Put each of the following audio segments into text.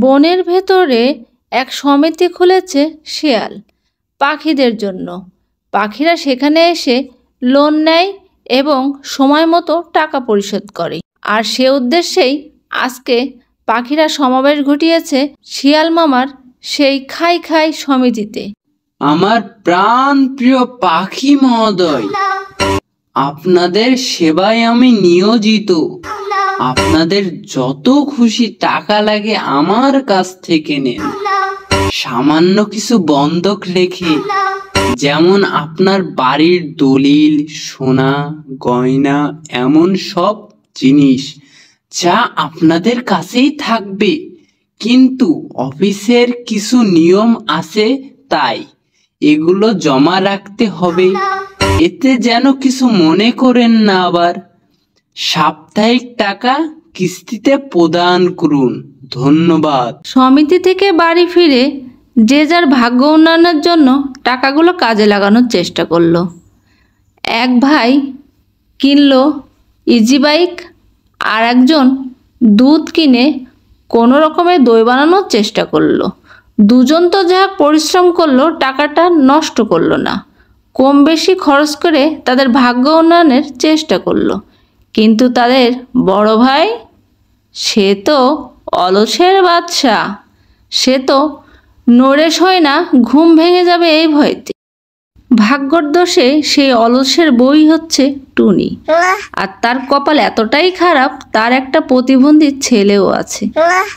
বনের ভেতরে এক সমিতি খুলেছে শিয়াল পাখিদের জন্য। পাখিরা সেখানে এসে লোন নেয় এবং সময় মতো টাকা পরিশোধ করে। আর সে উদ্দেশ্যেই আজকে পাখিরা সমাবেশ ঘটিয়েছে শিয়াল মামার সেই খাই খাই সমিতিতে। আমার প্রাণ প্রিয় পাখি মহোদয়, আপনাদের সেবায় আমি নিয়োজিত। আপনাদের যত খুশি টাকা লাগে আমার কাছ থেকে নেন, সামান্য কিছু বন্ধক রেখে, যেমন আপনার বাড়ির দলিল, সোনা, গয়না, এমন সব জিনিস যা আপনাদের কাছেই থাকবে। কিন্তু অফিসের কিছু নিয়ম আছে, তাই এগুলো জমা রাখতে হবে। এতে যেন কিছু মনে করেন না আবার। সাপ্তাহিক টাকা কিস্তিতে প্রদান করুন। ধন্যবাদ। সমিতি থেকে বাড়ি ফিরে যে যার ভাগ্য উন্নয়নের জন্য টাকাগুলো কাজে লাগানোর চেষ্টা করলো। এক ভাই কিনলো ইজি বাইক, আর একজন দুধ কিনে কোনো রকমে দই বানানোর চেষ্টা করলো। দুজন তো যা পরিশ্রম করলো, টাকাটা নষ্ট করলো না, কম বেশি খরচ করে তাদের ভাগ্য উন্নয়নের চেষ্টা করলো। কিন্তু তাদের বড় ভাই, সে তো অলসের বাদশা। সে তো নড়ে সয় না, ঘুম ভেঙে যাবে এই ভয়তে। ভাগ্যর দোষে সেই অলসের বই হচ্ছে টুনি। আর তার কপাল এতটাই খারাপ, তার একটা প্রতিবন্ধী ছেলেও আছে।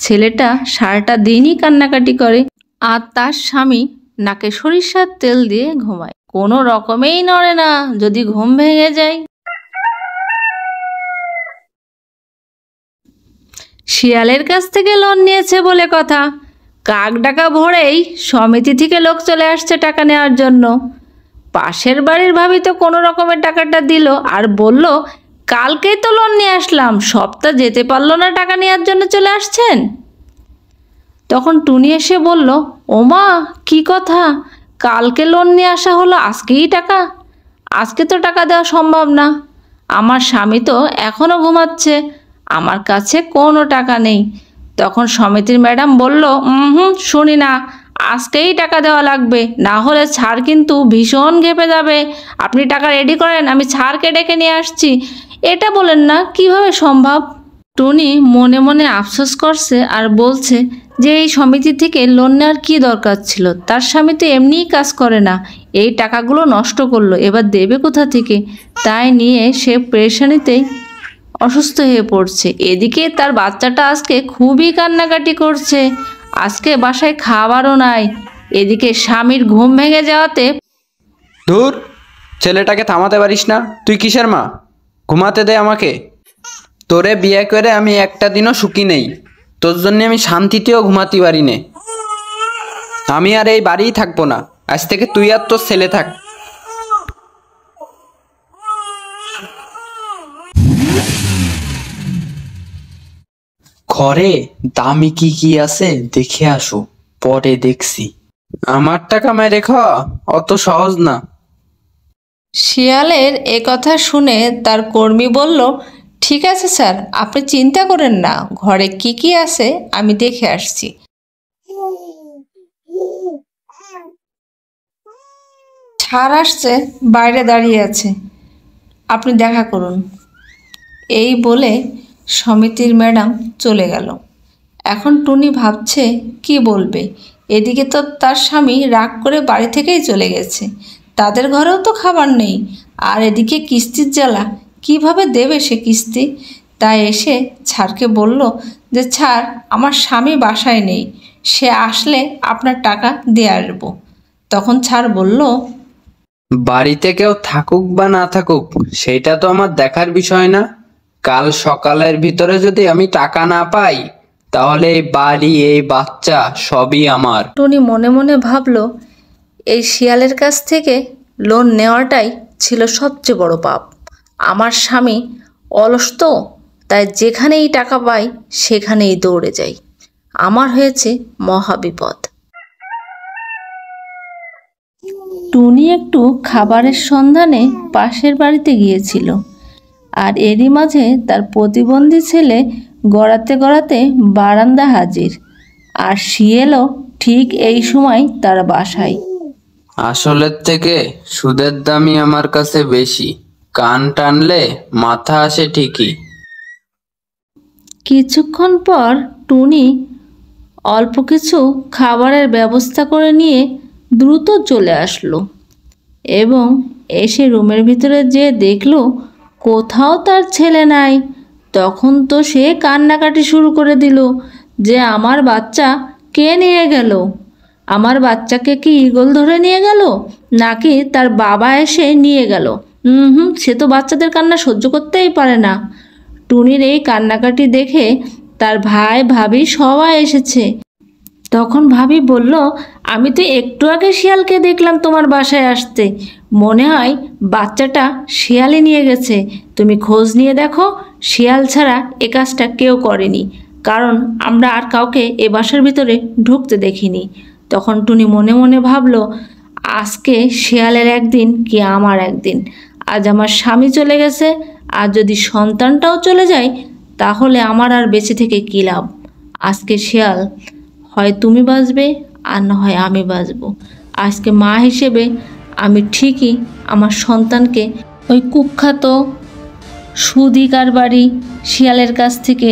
ছেলেটা সারাটা দিনই কান্নাকাটি করে, আর তার স্বামী নাকে সরিষার তেল দিয়ে ঘুমায়, কোনো রকমেই নড়ে না যদি ঘুম ভেঙে যায়। শিয়ালের কাছ থেকে লোন নিয়েছে বলে কথা, কাক ডাকা ভোরেই সমিতি থেকে লোক চলে আসছে টাকা নেওয়ার জন্য। পাশের বাড়ির ভাবি তো কোনো রকমের টাকাটা দিল, আর বলল, কালকেই তো লোন নিয়ে আসলাম, সপ্তাহ যেতে পারলো না টাকা নেওয়ার জন্য চলে আসছেন। তখন টুনি এসে বলল, ওমা কি কথা, কালকে লোন নিয়ে আসা হলো, আজকেই টাকা? আজকে তো টাকা দেওয়া সম্ভব না, আমার স্বামী তো এখনও ঘুমাচ্ছে, আমার কাছে কোনো টাকা নেই। তখন সমিতির ম্যাডাম বলল, শুনি না, আজকেই টাকা দেওয়া লাগবে, না হলে ছাড় কিন্তু ভীষণ ঘেপে যাবে। আপনি টাকা রেডি করেন, আমি ছাড়কে ডেকে নিয়ে আসছি। এটা বলেন না কিভাবে সম্ভব? টুনি মনে মনে আফসোস করছে আর বলছে যে এই সমিতি থেকে লোন নেওয়ার কী দরকার ছিল, তার স্বামী তো এমনিই কাজ করে না, এই টাকাগুলো নষ্ট করলো, এবার দেবে কোথা থেকে? তাই নিয়ে সে পেরেশানিতেই অসুস্থ হয়ে পড়ছে। এদিকে তার বাচ্চাটা আজকে খুবই কান্নাকাটি করছে, আজকে বাসায় খাবারও নাই। এদিকে স্বামীর ঘুম ভেঙে যাওয়াতে, ধুর, ছেলেটাকে থামাতে পারিস না? তুই কিসের মা? ঘুমাতে দে আমাকে। তোরে বিয়ে করে আমি একটা দিনও সুখী নেই, তোর জন্য আমি শান্তিতেও ঘুমাতে পারি নে। আমি আর এই বাড়িই থাকবো না, আজ থেকে তুই আর তোর ছেলে থাক। ঘরে দামি কি কি আছে দেখে আসো, পরে দেখছি। আমার টাকা মেরে খাওয়া অত সহজ না। শিয়ালের এ কথা শুনে তার কর্মী বলল, ঠিক আছে স্যার, আপনি চিন্তা করেন না, ঘরে কি কি আছে আমি দেখে আসছি। ছাড় আসছে, বাইরে দাঁড়িয়ে আছে, আপনি দেখা করুন। এই বলে সমিতির ম্যাডাম চলে গেল। এখন টুনি ভাবছে কি বলবে। এদিকে তো তার স্বামী রাগ করে বাড়ি থেকেই চলে গেছে, তাদের ঘরেও তো খাবার নেই, আর এদিকে কিস্তির জ্বালা, কিভাবে দেবে সে কিস্তি? তাই এসে ছাড়কে বলল যে, ছাড়, আমার স্বামী বাসায় নেই, সে আসলে আপনার টাকা দিয়ে আসবো। তখন ছাড় বলল, বাড়িতে কেউ থাকুক বা না থাকুক সেটা তো আমার দেখার বিষয় না। কাল সকালের ভিতরে যদি আমি টাকা না পাই, তাহলে এই বাড়ি, এই বাচ্চা সবই আমার। টুনি মনে মনে ভাবল, এই শিয়ালের কাছ থেকে লোন নেওয়াটাই ছিল সবচেয়ে বড় পাপ। আমার স্বামী অলস তো, তাই যেখানেই টাকা পাই সেখানেই দৌড়ে যাই, আমার হয়েছে মহাবিপদ। টুনি একটু খাবারের সন্ধানে পাশের বাড়িতে গিয়েছিল, আর এরই মাঝে তার প্রতিবন্ধী ছেলে গড়াতে গড়াতে বারান্দা হাজির। আর শিয়ালও ঠিক এই সময় তার বাসায়। আসলের থেকে সুদের দামই আমার কাছে বেশি, কান টানলে মাথা আসে ঠিকই। কিছুক্ষণ পর টুনি অল্প কিছু খাবারের ব্যবস্থা করে নিয়ে দ্রুত চলে আসলো এবং এসে রুমের ভিতরে যেয়ে দেখলো কোথাও তার ছেলে নাই। তখন তো সে কান্নাকাটি শুরু করে দিল যে আমার বাচ্চা কে নিয়ে গেল? আমার বাচ্চাকে কি ঈগল ধরে নিয়ে গেল, নাকি তার বাবা এসে নিয়ে গেল? সে তো বাচ্চাদের কান্না সহ্য করতেই পারে না। টুনির এই কান্নাকাটি দেখে তার ভাই ভাবি সবাই এসেছে। তখন ভাবি বলল, আমি তো একটু আগে শিয়ালকে দেখলাম তোমার বাসায় আসতে, মনে হয় বাচ্চাটা শিয়ালই নিয়ে গেছে। তুমি খোঁজ নিয়ে দেখো, শিয়াল ছাড়া এ কাজটা কেউ করেনি, কারণ আমরা আর কাউকে এ বাসার ভিতরে ঢুকতে দেখিনি। তখন টুনি মনে মনে ভাবলো, আজকে শিয়ালের একদিন কি আমার একদিন। আজ আমার স্বামী চলে গেছে, আর যদি সন্তানটাও চলে যায় তাহলে আমার আর বেঁচে থেকে কী লাভ। আজকে শিয়াল, হয় তুমি বাঁচবে আর না হয় আমি বাঁচব। আজকে মা হিসেবে আমি ঠিকই আমার সন্তানকে ওই কুখ্যাত সুদি কারবারি শিয়ালের কাছ থেকে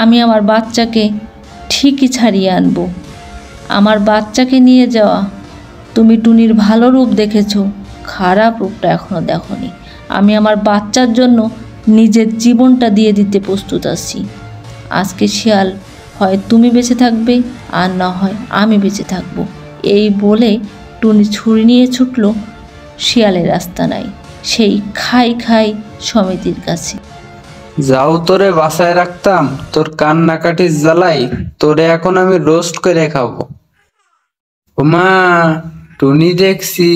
আমি আমার বাচ্চাকে ঠিকই ছাড়িয়ে আনব। আমার বাচ্চাকে নিয়ে যাওয়া, তুমি টুনির ভালো রূপ দেখেছো, খারাপ রূপটা এখনো দেখোনি। আমি আমার বাচ্চার জন্য নিজের জীবনটা দিয়ে দিতে প্রস্তুত আছি। আজকে শিয়াল, হয় তুমি বেঁচে থাকবে আর না হয় আমি বেঁচে থাকবো। এই বলে টুনি ছুরি নিয়ে ছুটল শিয়ালের আস্তানায়, সেই খাই খাই সমিতির কাছে। যাও, তোরে বাসায় রাখতাম তোর কান্নাকাটির জ্বালাই, তোরে এখন আমি রোস্ট করে খাবো। ওমা, টুনি দেখছি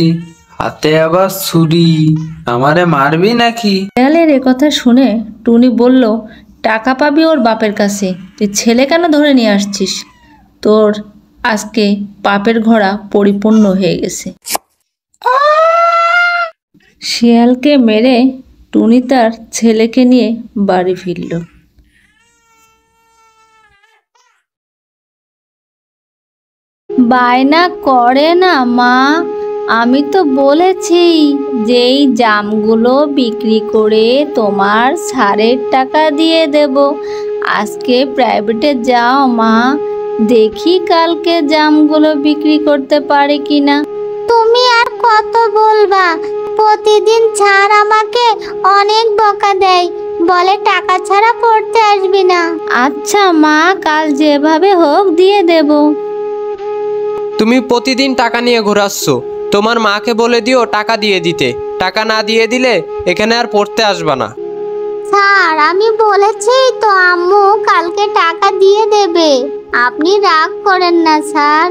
হাতে আবার ছুরি, আমারে মারবি নাকি? শিয়ালের কথা শুনে টুনি বলল, টাকা পাবি ওর বাপের কাছে, তুই ছেলে কেন ধরে নিয়ে আসছিস? তোর আজকে পাপের ঘোড়া পরিপূর্ণ হয়ে গেছে। শিয়ালকে মেরে টুনি তার ছেলেকে নিয়ে বাড়ি ফিরল। বায়না করে না মা, আমি তো বলেছি যে এই জামগুলো বিক্রি করে তোমার ছাড়ের টাকা দিয়ে দেব। আজকে প্রাইভেটে যাও মা, দেখি কালকে জামগুলো বিক্রি করতে পারে কিনা। তুমি আর কত বলবা? প্রতিদিন ছাড় আমাকে অনেক বকা দেয়, বলে টাকা ছাড়া পড়তে আসবি না। আচ্ছা মা, কাল যেভাবে হোক দিয়ে দেব। তুমি প্রতিদিন টাকা নিয়ে ঘোরাচ্ছ, তোমার মাকে বলে দিও টাকা দিয়ে দিতে। টাকা না দিয়ে দিলে এখানে আর পড়তে আসবা না। স্যার, আমি বলেছি তো আম্মু কালকে টাকা দিয়ে দেবে, আপনি রাগ করেন না স্যার।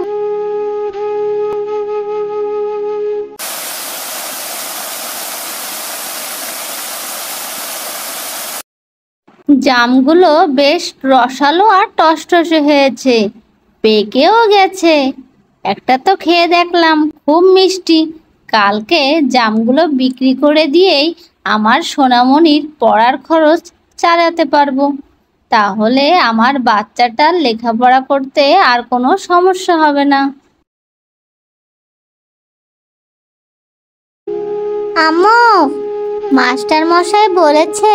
জামগুলো বেশ রসালো আর টসটসে হয়েছে, পেকেও গেছে। একটা তো খেয়ে দেখলাম, খুব মিষ্টি। কালকে জামগুলো বিক্রি করে দিয়েই আমার সোনামণির পড়ার খরচ চালাতে পারবো। তাহলে আমার বাচ্চাটার লেখাপড়া করতে আর কোনো সমস্যা হবে না। আম্মু, মাস্টার মশাই বলেছে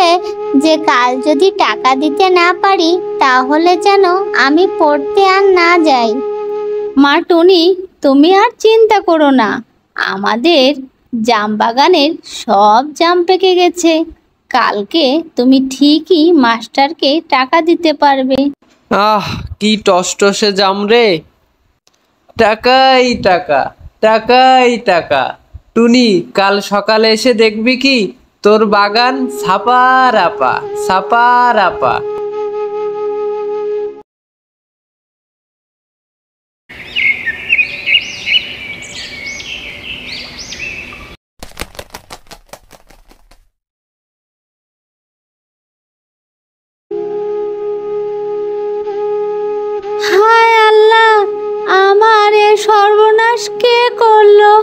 যে কাল যদি টাকা দিতে না পারি তাহলে যেন আমি পড়তে আর না যাই। মা টুনি, তুমি আর চিন্তা করো না, আমাদের জাম বাগানের সব জাম পেকে গেছে। কালকে তুমি ঠিকই মাস্টারকে টাকা দিতে পারবে। আহ, কি টসটসে জাম রে! টাকাই টাকা, টাকাই টাকা। টুনি, কাল সকালে এসে দেখবি কি তোর বাগান ছাপার আপা, ছাপার আপা। হায় আল্লাহ, আমার এ সর্বনাশ কে করলো?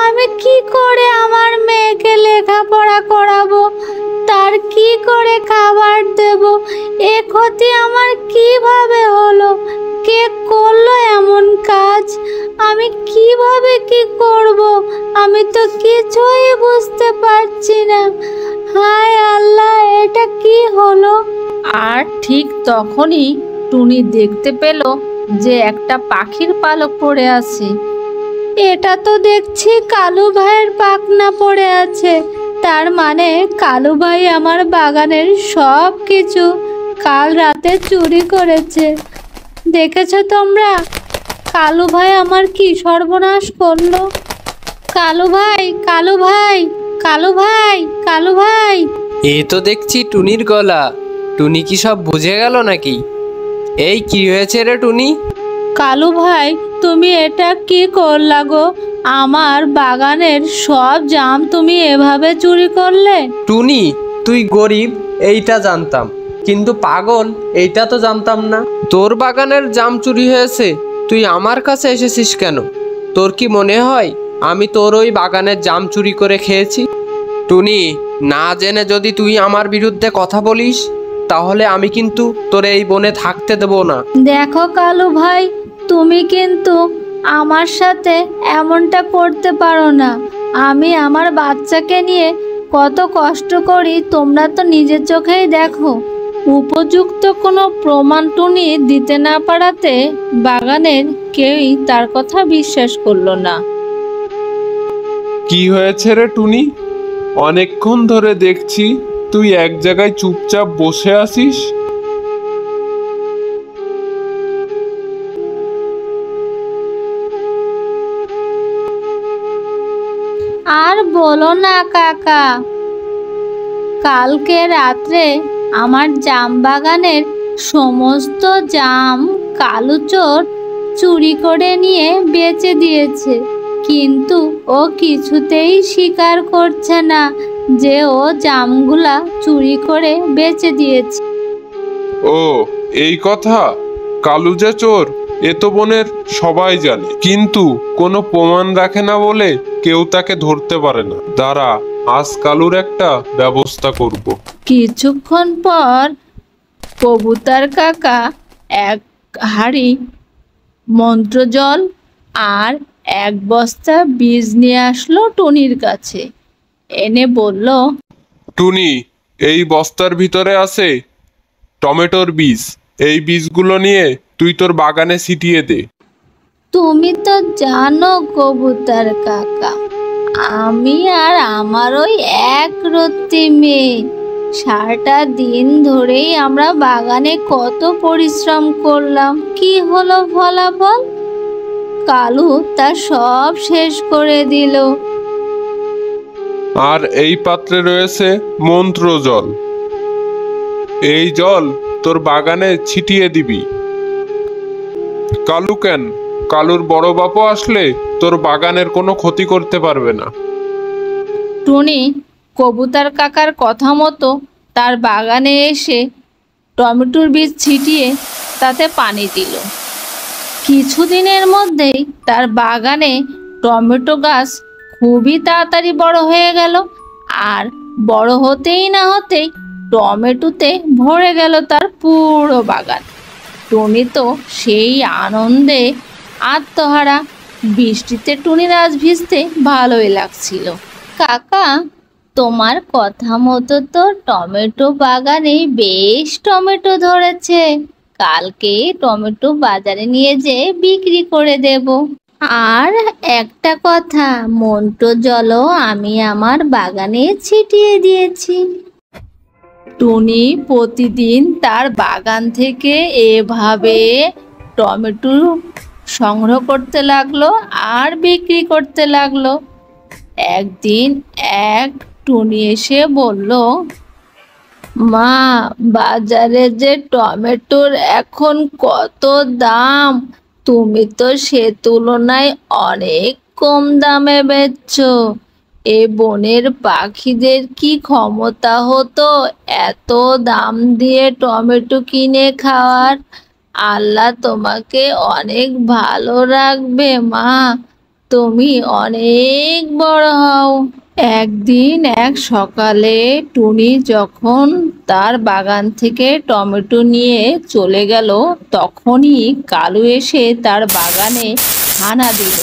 আমি কি করে আমার মেয়েকে লেখাপড়া করাবো, তার কি করে খাবার দেব? এ ক্ষতি আমার কিভাবে হলো? কে করলো এমন কাজ? আমি কিভাবে কি করব? আমি তো কিছুই বুঝতে পারছি না। হায় আল্লাহ, এটা কি হলো? আর ঠিক তখনই টুনি দেখতে পেল যে একটা পাখির পালক পড়ে আছে। এটা তো দেখছি কালু ভাইয়ের পাখনা পড়ে আছে। তার মানে কালু ভাই আমার বাগানের সব কিছু কাল রাতে চুরি করেছে। দেখেছো তোমরা কালু ভাই আমার কি সর্বনাশ করলো? কালু ভাই, কালু ভাই, কালু ভাই, কালু ভাই। এ তো দেখছি টুনির গলা। টুনি কি সব বুঝে গেল নাকি? এই কি হয়েছে রে টুনি? কালু ভাই, তুমি এটা কি করলা গো? আমার বাগানের সব জাম তুমি এভাবে চুরি করলে? টুনি, তুই গরিব এইটা জানতাম, কিন্তু পাগল এইটা তো জানতাম না। তোর বাগানের জাম চুরি হয়েছে, তুই আমার কাছে এসেছিস কেন? তোর কি মনে হয় আমি তোর ওই বাগানের জাম চুরি করে খেয়েছি? টুনি, না জেনে যদি তুই আমার বিরুদ্ধে কথা বলিস তাহলে আমি কিন্তু তোর এই বনে থাকতে দেব না। দেখো কালু ভাই, তুমি কিন্তু আমার সাথে এমনটা করতে পারো না। আমি আমার বাচ্চাকে নিয়ে কত কষ্ট করি, তোমরা তো নিজের চোখেই দেখো। উপযুক্ত কোনো প্রমাণ টুনি দিতে না পারাতে বাগানের কেউই তার কথা বিশ্বাস করলো না। কি হয়েছে রে টুনি? অনেকক্ষণ ধরে দেখছি তুই এক জায়গায় চুপচাপ বসে আছিস। আর বলো না কাকা, কালকে রাত্রে আমার জাম বাগানের সমস্ত জাম কালু চোর চুরি করে নিয়ে বেচে দিয়েছে। কিন্তু ও কিছুতেই স্বীকার করছে না যে ও জামগুলা চুরি করে বেচে দিয়েছে। ও, এই কথা? কালু যে চোর এ তো বনের সবাই জানে, কিন্তু কোনো প্রমাণ রাখে না বলে কেউ তাকে ধরতে পারে না। দাঁড়া, আজ কালুর একটা ব্যবস্থা করব। কিছুক্ষণ পর কবুতর কাকা এক হাঁড়ি মন্ত্রজল আর এক বস্তা বীজ নিয়ে আসলো টুনির কাছে। এনে বলল, টুনি, এই বস্তার ভিতরে আছে টমেটোর বীজ। এই বীজগুলো নিয়ে তুই তোর বাগানে ছিটিয়ে দে। তুমি তো জানো কবুতর কাকা, আমি আর আমার ওই এক রত্তি মেয়ে সারাটা দিন ধরেই আমরা বাগানে কত পরিশ্রম করলাম। কি হলো ফলাফল? কালু তা সব শেষ করে দিল। আর এই পাত্রে রয়েছে মন্ত্র জল। এই জল তোর বাগানে ছিটিয়ে দিবি। কালু কেন, কালুর বড় বাপও আসলে তোর বাগানের কোনো ক্ষতি করতে পারবে না। টুনি কবুতর কাকার কথা মতো তার বাগানে এসে টমেটোর বীজ ছিটিয়ে তাতে পানি দিল। কিছুদিনের মধ্যেই তার বাগানে টমেটো গাছ খুবই তাড়াতাড়ি বড় হয়ে গেল। আর বড় হতেই না হতেই টমেটোতে ভরে গেল তার পুরো বাগান। টুনি তো সেই আনন্দে আত্মহারা। বৃষ্টিতে টুনির আজ ভিজতে ভালোই লাগছিল। কাকা, তোমার কথা মতো তো টমেটো বাগানে বেশ টমেটো ধরেছে। কালকে টমেটো বাজারে নিয়ে যেয়ে বিক্রি করে দেব। আর একটা কথা, মন্ত্র জলও আমি আমার বাগানে ছিটিয়ে দিয়েছি। টুনি প্রতিদিন তার বাগান থেকে এভাবে টমেটো সংগ্রহ করতে লাগলো আর বিক্রি করতে লাগলো। একদিন এক টুনি এসে বলল, মা, বাজারে যে টমেটোর এখন কত দাম, তুমি তো সে তুলনায় অনেক কম দামে বেচছো। এ বনের পাখিদের কি ক্ষমতা হতো এত দাম দিয়ে টমেটো কিনে খাওয়ার? আল্লাহ তোমাকে অনেক ভালো রাখবে মা। তুমি অনেক বড় হও। একদিন এক সকালে টুনি যখন তার বাগান থেকে টমেটো নিয়ে চলে গেল, তখনই কালু এসে তার বাগানে হানা দিল।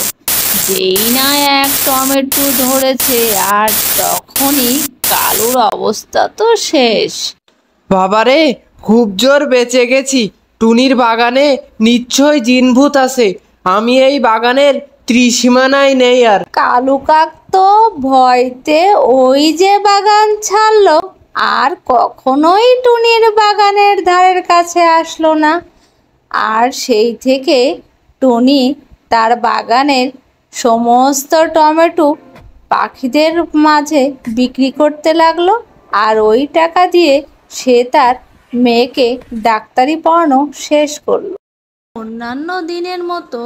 যেই না এক টমেটো ধরেছে, আর তখনই কালুর অবস্থা তো শেষ। বাবারে, খুব জোর বেঁচে গেছি। টুনির বাগানে নিশ্চয়ই জিনভূত আছে। আমি এই বাগানের ত্রিসীমানায় নেই আর। কালু কাক তো ভয়তে ওই যে বাগান ছাড়লো, আর কখনোই টুনির বাগানের ধারের কাছে আসলো না। আর সেই থেকে টুনি তার বাগানের সমস্ত টমেটো পাখিদের মাঝে বিক্রি করতে লাগলো, আর ওই টাকা দিয়ে সে তার মেয়েকে ডাক্তারি পড়ানো শেষ করলো। অন্যান্য দিনের মতো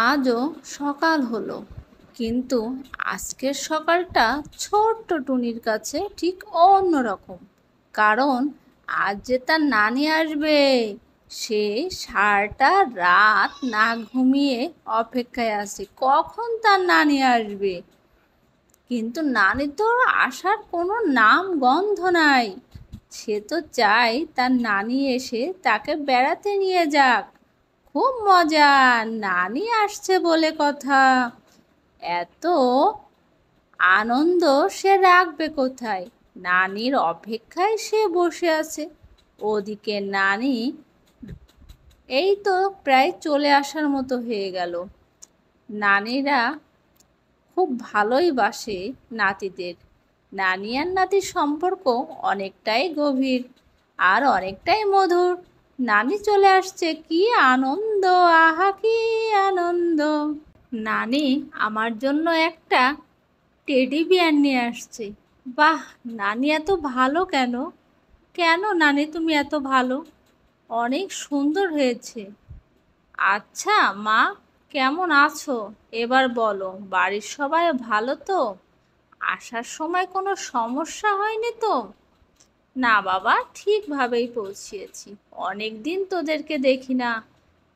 আজও সকাল হলো, কিন্তু আজকের সকালটা ছোট্ট টুনির কাছে ঠিক অন্যরকম। কারণ আজ যে তার নানি আসবে, সে সারাটা রাত না ঘুমিয়ে অপেক্ষায় আছে কখন তার নানি আসবে। কিন্তু নানি তো আসার কোনো নাম গন্ধ নাই। সে তো চায় তার নানি এসে তাকে বেড়াতে নিয়ে যাক। খুব মজা, নানি আসছে বলে কথা। এত আনন্দ সে রাখবে কোথায়? নানির অপেক্ষায় সে বসে আছে। ওদিকে নানি এই তো প্রায় চলে আসার মতো হয়ে গেল। নানিরা খুব ভালোই বাসে নাতিদের। নানি আর নাতির সম্পর্ক অনেকটাই গভীর আর অনেকটাই মধুর। নানি চলে আসছে, কি আনন্দ! আহা কি আনন্দ! নানি আমার জন্য একটা টেডি বিয়ার নিয়ে আসছে। বাহ, নানি এত ভালো কেন? কেন নানি তুমি এত ভালো? অনেক সুন্দর হয়েছে। আচ্ছা মা, কেমন আছো এবার বলো? বাড়ির সবাই ভালো তো? আসার সময় কোনো সমস্যা হয়নি তো? না বাবা, ঠিকভাবেই পৌঁছিয়েছি। অনেক দিন তোদেরকে দেখি না,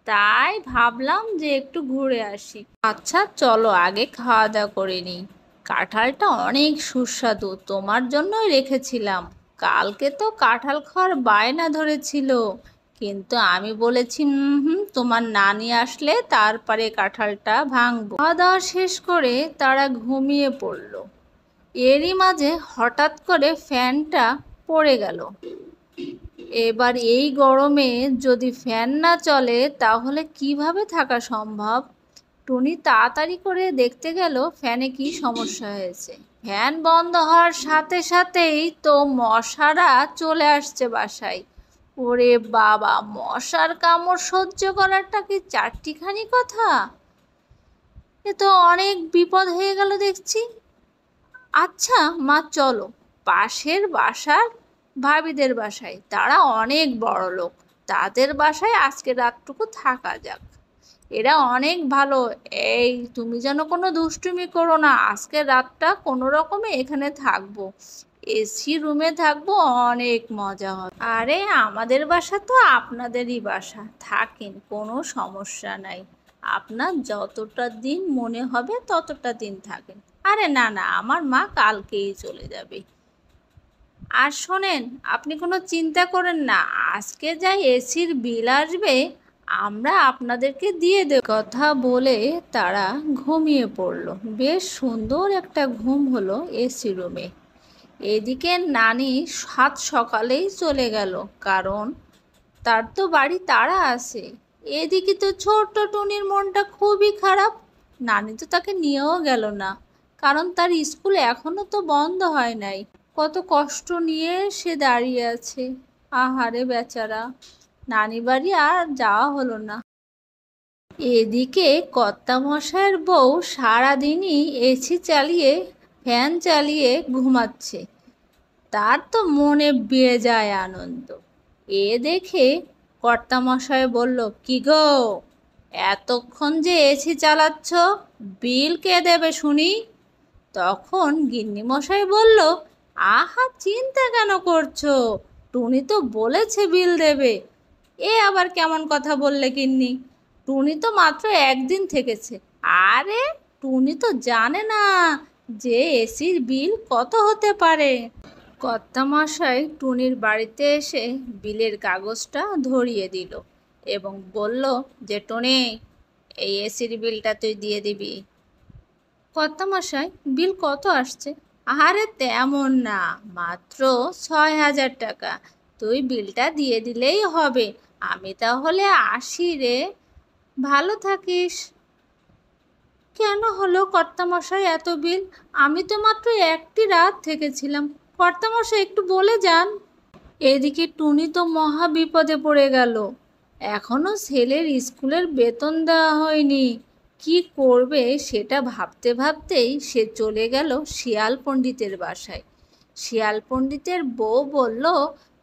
তাই ভাবলাম যে একটু ঘুরে আসি। আচ্ছা চলো আগে খাওয়া দাওয়া করে নিই। কাঁঠালটা অনেক সুস্বাদু, তোমার জন্যই রেখেছিলাম। কালকে তো কাঁঠাল খাওয়ার বায়না ধরেছিল, কিন্তু আমি বলেছি তোমার নানি আসলে তারপরে কাঁঠালটা ভাঙবো। খাওয়া দাওয়া শেষ করে তারা ঘুমিয়ে পড়ল। এরই মাঝে হঠাৎ করে ফ্যানটা পড়ে গেল। এবার এই গরমে যদি ফ্যান না চলে তাহলে কিভাবে থাকা সম্ভব? টুনি তাড়াতাড়ি করে দেখতে গেল ফ্যানে কি সমস্যা হয়েছে। ফ্যান বন্ধ হওয়ার সাথে সাথেই তো মশারা চলে আসছে বাসায়। ওরে বাবা, মশার কামড় সহ্য করাটা কি চারটিখানি কথা? এ তো অনেক বিপদ হয়ে গেল দেখছি। আচ্ছা মা, চলো পাশের বাসার ভাবিদের বাসায়, তারা অনেক বড় লোক, তাদের বাসায় আজকে রাতটুকু থাকা যাক। এরা অনেক ভালো। এই তুমি যেন কোনো দুষ্টুমি করো না, আজকে রাতটা কোনো রকমে এখানে থাকবো, এসি রুমে থাকবো, অনেক মজা হবে। আরে আমাদের বাসা তো আপনাদেরই বাসা, থাকেন, কোনো সমস্যা নাই। আপনার যতটা দিন মনে হবে ততটা দিন থাকেন। আরে না না, আমার মা কালকেই চলে যাবে। আর শোনেন, আপনি কোনো চিন্তা করেন না, আজকে যাই এসির বিল আসবে আমরা আপনাদেরকে দিয়ে দেব। কথা বলে তারা ঘুমিয়ে পড়ল। বেশ সুন্দর একটা ঘুম হলো এসি রুমে। এদিকে নানি সাত সকালেই চলে গেল, কারণ তার তো বাড়ি তাড়া আছে। এদিকে তো ছোট্ট টুনির মনটা খুবই খারাপ। নানি তো তাকে নিয়েও গেল না, কারণ তার স্কুল এখনো তো বন্ধ হয় নাই। কত কষ্ট নিয়ে সে দাঁড়িয়ে আছে। আহারে বেচারা, নানি বাড়ি আর যাওয়া হলো না। এদিকে কর্তামশায়ের বউ সারাদিনই এসি চালিয়ে ফ্যান চালিয়ে ঘুমাচ্ছে। তার তো মনে বেয়ে যায় আনন্দ। এ দেখে কর্তামশায় বলল, কি গো, এতক্ষণ যে এসি চালাচ্ছ, বিল কে দেবে শুনি? তখন গিন্নিমশাই বলল, আহা চিন্তা কেন করছো, টুনি তো বলেছে বিল দেবে। এ আবার কেমন কথা বললে গিন্নি? টুনি তো মাত্র একদিন থেকেছে। আরে টুনি তো জানে না যে এসির বিল কত হতে পারে। কর্তামশাই টুনির বাড়িতে এসে বিলের কাগজটা ধরিয়ে দিল এবং বলল যে টুনি, এই এসির বিলটা তুই দিয়ে দিবি। কর্তামশাই, বিল কত আসছে? আরে তেমন না, মাত্র 6,000 টাকা। তুই বিলটা দিয়ে দিলেই হবে। আমি তাহলে আসি রে, ভালো থাকিস। কেন হলো কর্তামশাই এত বিল? আমি তো মাত্র একটি রাত থেকেছিলাম। কর্তামশাই একটু বলে যান। এদিকে টুনি তো মহা বিপদে পড়ে গেল। এখনো ছেলের স্কুলের বেতন দেওয়া হয়নি। কি করবে সেটা ভাবতে ভাবতেই সে চলে গেল শিয়াল পণ্ডিতের বাসায়। শিয়াল পণ্ডিতের বউ বলল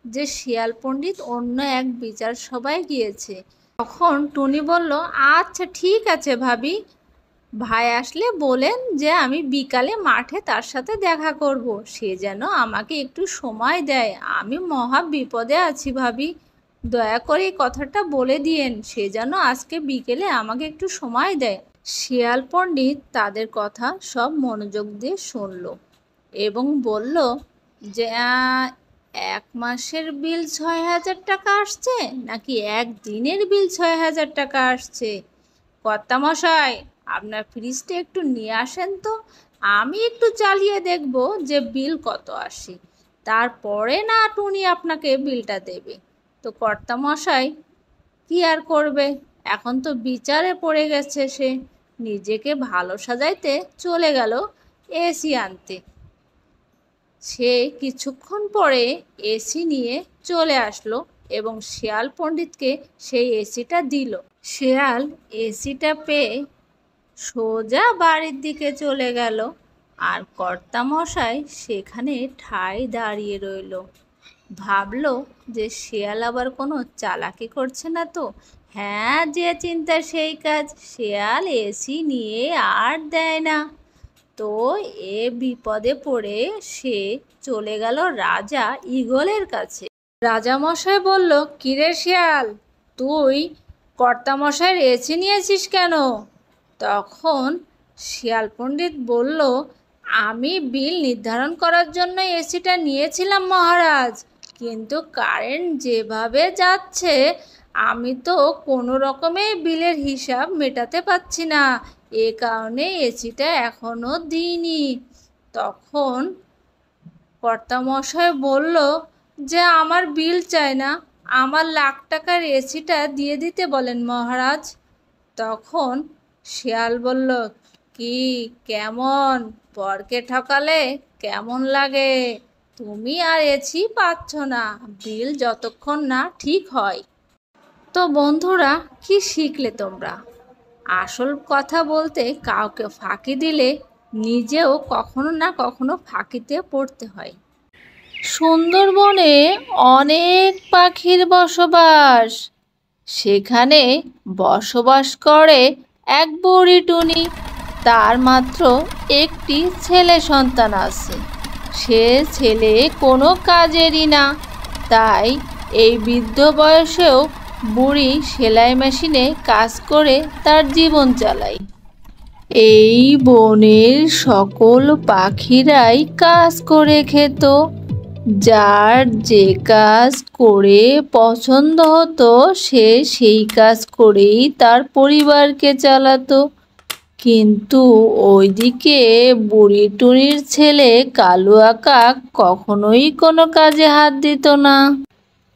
যে শিয়াল পণ্ডিত অন্য এক বিচার সভায় গিয়েছে। তখন টুনি বলল, আচ্ছা ঠিক আছে ভাবি, ভাই আসলে বলেন যে আমি বিকালে মাঠে তার সাথে দেখা করব। সে যেন আমাকে একটু সময় দেয়, আমি মহা বিপদে আছি ভাবি। দয়া করে এই কথাটা বলে দিয়েন, সে যেন আজকে বিকেলে আমাকে একটু সময় দেয়। শিয়াল পণ্ডিত তাদের কথা সব মনোযোগ দিয়ে শুনল এবং বলল যে 1 মাসের বিল 6,000 টাকা আসছে নাকি একদিনের বিল 6,000 টাকা আসছে? কর্তামশাই, আপনার ফ্রিজটা একটু নিয়ে আসেন তো, আমি একটু চালিয়ে দেখব যে বিল কত আসে, তারপরে না টুনি আপনাকে বিলটা দেবে। তো কর্তামশাই কি আর করবে, এখন তো বিচারে পড়ে গেছে। সে নিজেকে ভালো সাজাইতে চলে গেল এসি আনতে। সে কিছুক্ষণ পরে এসি নিয়ে চলে আসলো এবং শিয়াল পণ্ডিতকে সেই এসিটা দিল। শিয়াল এসিটা পেয়ে সোজা বাড়ির দিকে চলে গেল, আর কর্তামশাই সেখানে ঠায় দাঁড়িয়ে রইল। ভাবলো যে শিয়াল আবার কোনো চালাকি করছে না তো। হ্যাঁ, যে চিন্তা সেই কাজ, শিয়াল এসি নিয়ে আর দেয় না। তো এ বিপদে পড়ে সে চলে গেল রাজা ঈগলের কাছে। রাজামশাই বলল, কিরে শিয়াল, তুই কর্তামশাইয়ের এসি নিয়েছিস কেন? তখন শিয়াল পণ্ডিত বলল, আমি বিল নির্ধারণ করার জন্য এসিটা নিয়েছিলাম মহারাজ, কিন্তু কারেন্ট যেভাবে যাচ্ছে আমি তো কোনো রকমে বিলের হিসাব মেটাতে পারছি না, এ কারণে এসিটা এখনো দিইনি। তখন কর্তামশাই বলল যে আমার বিল চাই না, আমার লাখ টাকার এসিটা দিয়ে দিতে বলেন মহারাজ। তখন শিয়াল বলল, কি কেমন, পরকে ঠকালে কেমন লাগে? তুমি আর এসি পাচ্ছ না, বিল যতক্ষণ না ঠিক হয়। তো বন্ধুরা, কি শিখলে তোমরা? আসল কথা বলতে কাউকে ফাঁকি দিলে নিজেও কখনো না কখনো ফাঁকিতে পড়তে হয়। সুন্দরবনে অনেক পাখির বসবাস। সেখানে বসবাস করে এক বুড়ি টুনি। তার মাত্র একটি ছেলে সন্তান আছে। সে ছেলে কোনো কাজেরই না, তাই এই বৃদ্ধ বয়সেও বুড়ি সেলাই মেশিনে কাজ করে তার জীবন চালায়। এই বনের সকল পাখিরাই কাজ করে খেত। যার যে কাজ করে পছন্দ হতো সে সেই কাজ করেই তার পরিবারকে চালাতো। কিন্তু ওইদিকে বুড়ি টুনির ছেলে কালুয়া কাক কখনোই কোনো কাজে হাত দিত না।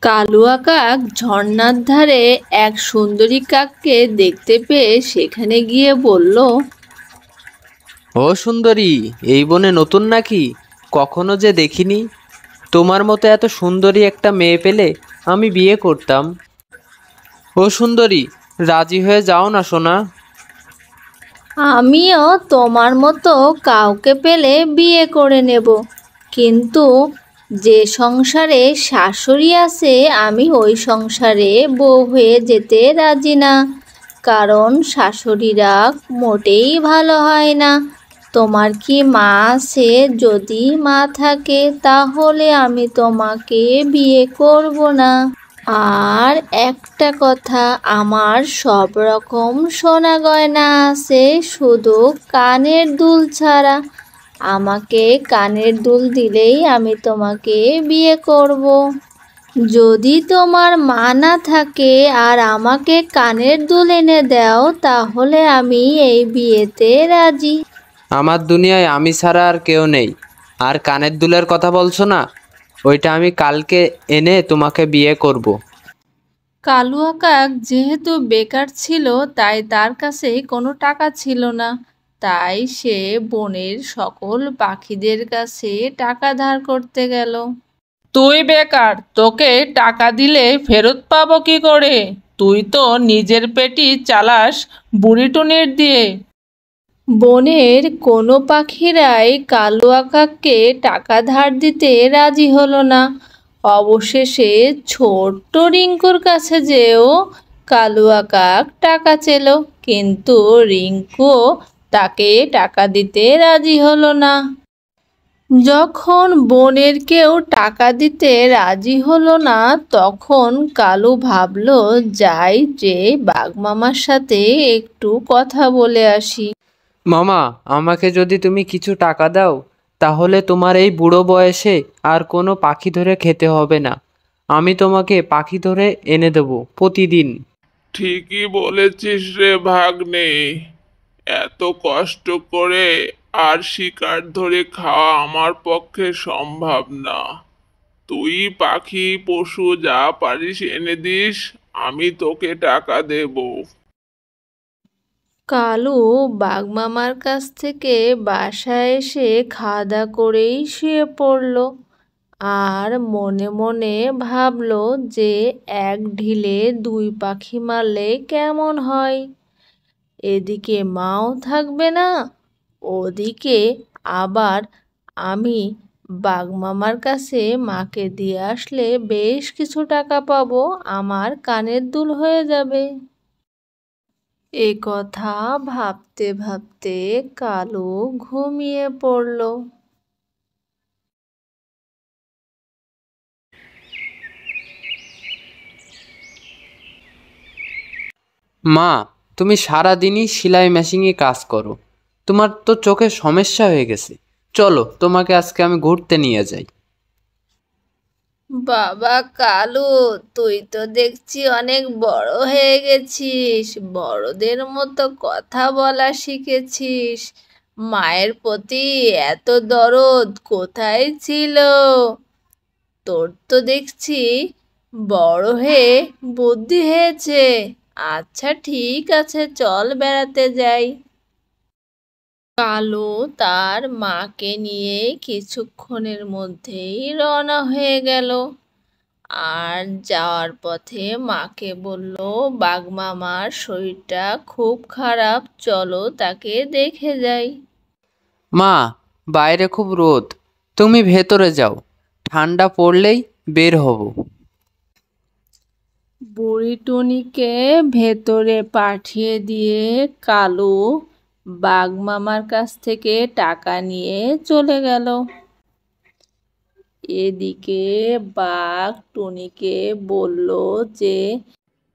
কালুয়া কাক ঝর্ণার ধারে এক সুন্দরী কাককে দেখতে পেয়ে সেখানে গিয়ে বলল, ও সুন্দরী, এই বনে নতুন নাকি? কখনো যে দেখিনি। তোমার মতো এত সুন্দরী একটা মেয়ে পেলে আমি বিয়ে করতাম। ও সুন্দরী, রাজি হয়ে যাও না সোনা। আমিও তোমার মতো কাউকে পেলে বিয়ে করে নেব, কিন্তু যে সংসারে শাশুড়ি আছে আমি ওই সংসারে বউ হয়ে যেতে রাজি না, কারণ শাশুড়িরা মোটেই ভালো হয় না। তোমার কি মা আছে? যদি মা থাকে তাহলে আমি তোমাকে বিয়ে করব না। আর একটা কথা, আমার সব রকম সোনা গয়না আছে, শুধু কানের দুল ছাড়া। আমাকে কানের দুল দিলেই আমি তোমাকে বিয়ে করব। যদি তোমার মা না থাকে আর আমাকে কানের দুল এনে দাও, তাহলে আমি এই বিয়েতে রাজি। আমার দুনিয়ায় আমি ছাড়া আর কেউ নেই। আর কানের দুলের কথা বলছো না, ওইটা আমি কালকে এনে তোমাকে বিয়ে করব। কালুয়া কাক যেহেতু বেকার ছিল, তাই তার কাছে কোনো টাকা ছিল না। তাই সে বনের সকল পাখিদের কাছে টাকা ধার করতে গেল। তুই বেকার, তোকে টাকা দিলে ফেরত পাবো কি করে? তুই তো নিজের পেটই চালাস বুড়িটুনির দিয়ে। বনের কোনো পাখিরাই কালুয়া কাককে টাকা ধার দিতে রাজি হলো না। অবশেষে ছোট্ট রিঙ্কুর কাছে যেও কালুয়া কাক টাকা চেল, কিন্তু রিঙ্কু তাকে টাকা দিতে রাজি হলো না। যখন বনের কেউ টাকা দিতে রাজি হলো না, তখন কালু ভাবলো যাই যে বাঘমামার সাথে একটু কথা বলে আসি। মামা, আমাকে যদি তুমি কিছু টাকা দাও, তাহলে তোমার এই বুড়ো বয়সে আর কোনো পাখি ধরে খেতে হবে না। আমি তোমাকে পাখি ধরে এনে দেবো প্রতিদিন। ঠিকই বলেছিস রে ভাগ্নে, এত কষ্ট করে আর শিকার ধরে খাওয়া আমার পক্ষে সম্ভব না। তুই পাখি পশু যা পারিস এনে দিস, আমি তোকে টাকা দেব। কালু বাঘমামার কাছ থেকে বাসায় এসে খাওয়া দাওয়া করেই শুয়ে পড়ল আর মনে মনে ভাবলো যে এক ঢিলে দুই পাখি মারলে কেমন হয়। এদিকে মাও থাকবে না, ওদিকে আবার আমি বাঘমামার কাছে মাকে দিয়ে আসলে বেশ কিছু টাকা পাবো, আমার কানের দুল হয়ে যাবে। এ কথা ভাবতে ভাবতে কালু ঘুমিয়ে পড়ল। মা, তুমি সারাদিনই সেলাই মেশিনে কাজ করো, তোমার তো চোখে সমস্যা হয়ে গেছে। চলো, তোমাকে আজকে আমি ঘুরতে নিয়ে যাই। বাবা কালু, তুই তো দেখছি অনেক বড় হয়ে গেছিস, বড়দের মতো কথা বলা শিখেছিস। মায়ের প্রতি এত দরদ কোথায় ছিল? তোর তো দেখছি বড় হয়ে বুদ্ধি হয়েছে। আচ্ছা ঠিক আছে, চল বেড়াতে যাই। কালু তার মাকে নিয়ে কিছুক্ষণের মধ্যেই রওনা হয়ে গেল। আর যাওয়ার পথে মাকে বলল, বাঘমামার শরীরটা খুব খারাপ, চলো তাকে দেখে যাই। মা, বাইরে খুব রোদ, তুমি ভেতরে যাও, ঠান্ডা পড়লেই বের হব। বুড়ি টুনিকে ভেতরে পাঠিয়ে দিয়ে কালু বাঘমামার কাছ থেকে টাকা নিয়ে চলে গেল। এদিকে বাঘ টুনিকে বলল যে,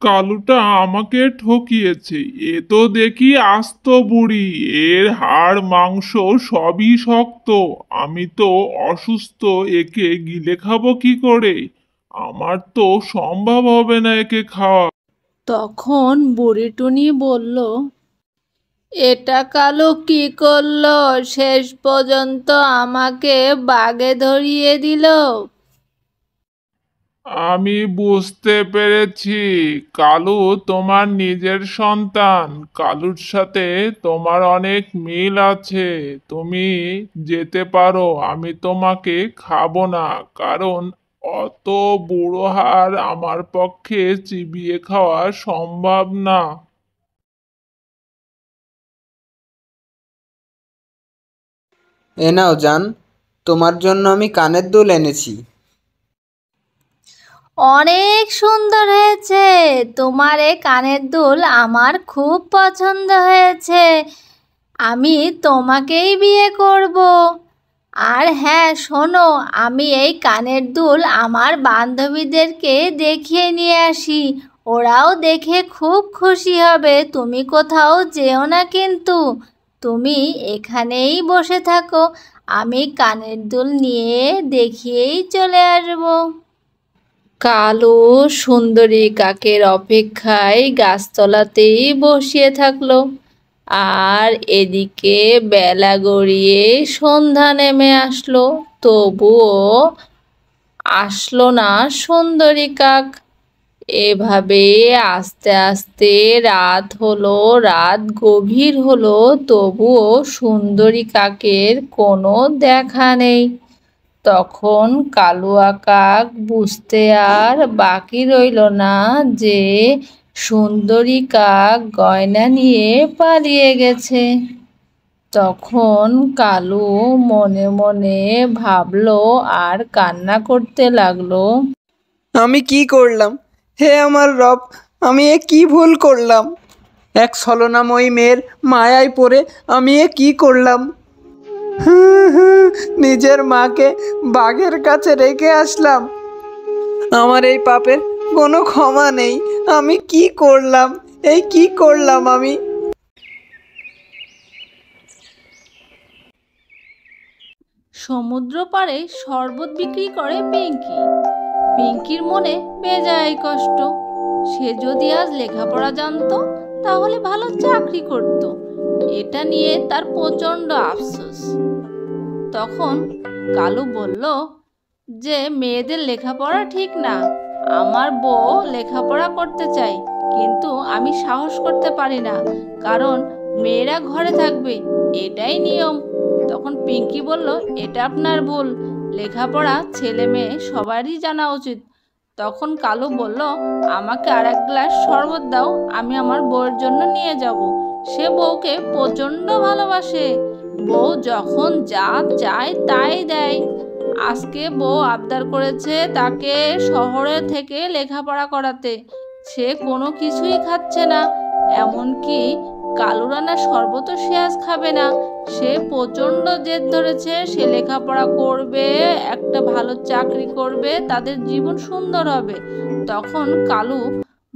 কালুটা আমাকে ঠকিয়েছে, এ তো দেখি আস্ত বুড়ি, এর হাড় মাংস সবই শক্ত। আমি তো অসুস্থ, একে গিলে খাবো কি করে? আমার তো সম্ভব হবে না একে খাওয়া। তখন বুড়ি টুনি বলল, এটা কালু কি করলো? শেষ পর্যন্ত আমাকে বাগে ধরিয়ে দিল। আমি বুঝতে পেরেছি, কালু তোমার নিজের সন্তান। কালুর সাথে তোমার অনেক মিল আছে। তুমি যেতে পারো, আমি তোমাকে খাবো না, কারণ অত বুড়ো হাড় আমার পক্ষে চিবিয়ে খাওয়া সম্ভব না। এ নাও জান, তোমার জন্য আমি কানের দুল এনেছি। অনেক সুন্দর হয়েছে, তোমার এই কানের দুল আমার খুব পছন্দ হয়েছে। আমি তোমাকেই বিয়ে করব। আর হ্যাঁ শোনো, আমি এই কানের দুল আমার বান্ধবীদেরকে দেখিয়ে নিয়ে আসি, ওরাও দেখে খুব খুশি হবে। তুমি কোথাও যেও না কিন্তু, তুমি এখানেই বসে থাকো, আমি কানের দুল নিয়ে দেখিয়েই চলে আসবো। কালু সুন্দরী কাকের অপেক্ষায় গাছতলাতেই বসিয়ে থাকলো। আর এদিকে বেলা গড়িয়ে সন্ধ্যা নেমে আসলো, তবুও আসলো না সুন্দরী কাক। এভাবে আস্তে আস্তে রাত হলো, রাত গভীর হলো, তবুও সুন্দরী কাকের কোনো দেখা নেই। তখন কালুয়া কাক বুঝতে আর বাকি রইল না যে সুন্দরী কাক গয়না নিয়ে পালিয়ে গেছে। তখন কালু মনে মনে ভাবলো আর কান্না করতে লাগলো। আমি কি করলাম, হে আমার রব, আমি এ কি ভুল করলাম? এক ছলনাময়ী মেয়ের মায়ায় পড়ে আমি এ কি করলাম? নিজের মাকে বাঘের কাছে রেখে আসলাম। আমার এই পাপের কোনো ক্ষমা নেই। আমি কি করলাম, এই কি করলাম আমি? সমুদ্র পাড়ে শরবত বিক্রি করে পিঙ্কি। পিঙ্কির মনে বেজায় কষ্ট। সে যদি আজ লেখাপড়া জানতো তাহলে ভালো চাকরি করত, এটা নিয়ে তার প্রচণ্ড আফসোস। তখন কালু বলল যে মেয়েদের লেখাপড়া ঠিক না, আমার বউ লেখাপড়া করতে চাই, কিন্তু আমি সাহস করতে পারি না, কারণ মেয়েরা ঘরে থাকবে, এটাই নিয়ম। তখন পিঙ্কি বলল, এটা আপনার ভুল, লেখাপড়া ছেলে মেয়ে সবারই জানা উচিত। তখন কালু বলল, আমাকে আর এক গ্লাস শরবত দাও, আমি আমার বউয়ের জন্য নিয়ে যাব। সে বউকে প্রচণ্ড ভালোবাসে, বউ যখন যা চায় তাই দেয়। আজকে বউ আবদার করেছে তাকে শহরে থেকে লেখাপড়া করাতে, সে কোনো কিছুই খাচ্ছে না, এমনকি কালু রান্না শরবতও সে আজ খাবে না। সে প্রচণ্ড জেদ ধরেছে, সে লেখাপড়া করবে, একটা ভালো চাকরি করবে, তাদের জীবন সুন্দর হবে। তখন কালু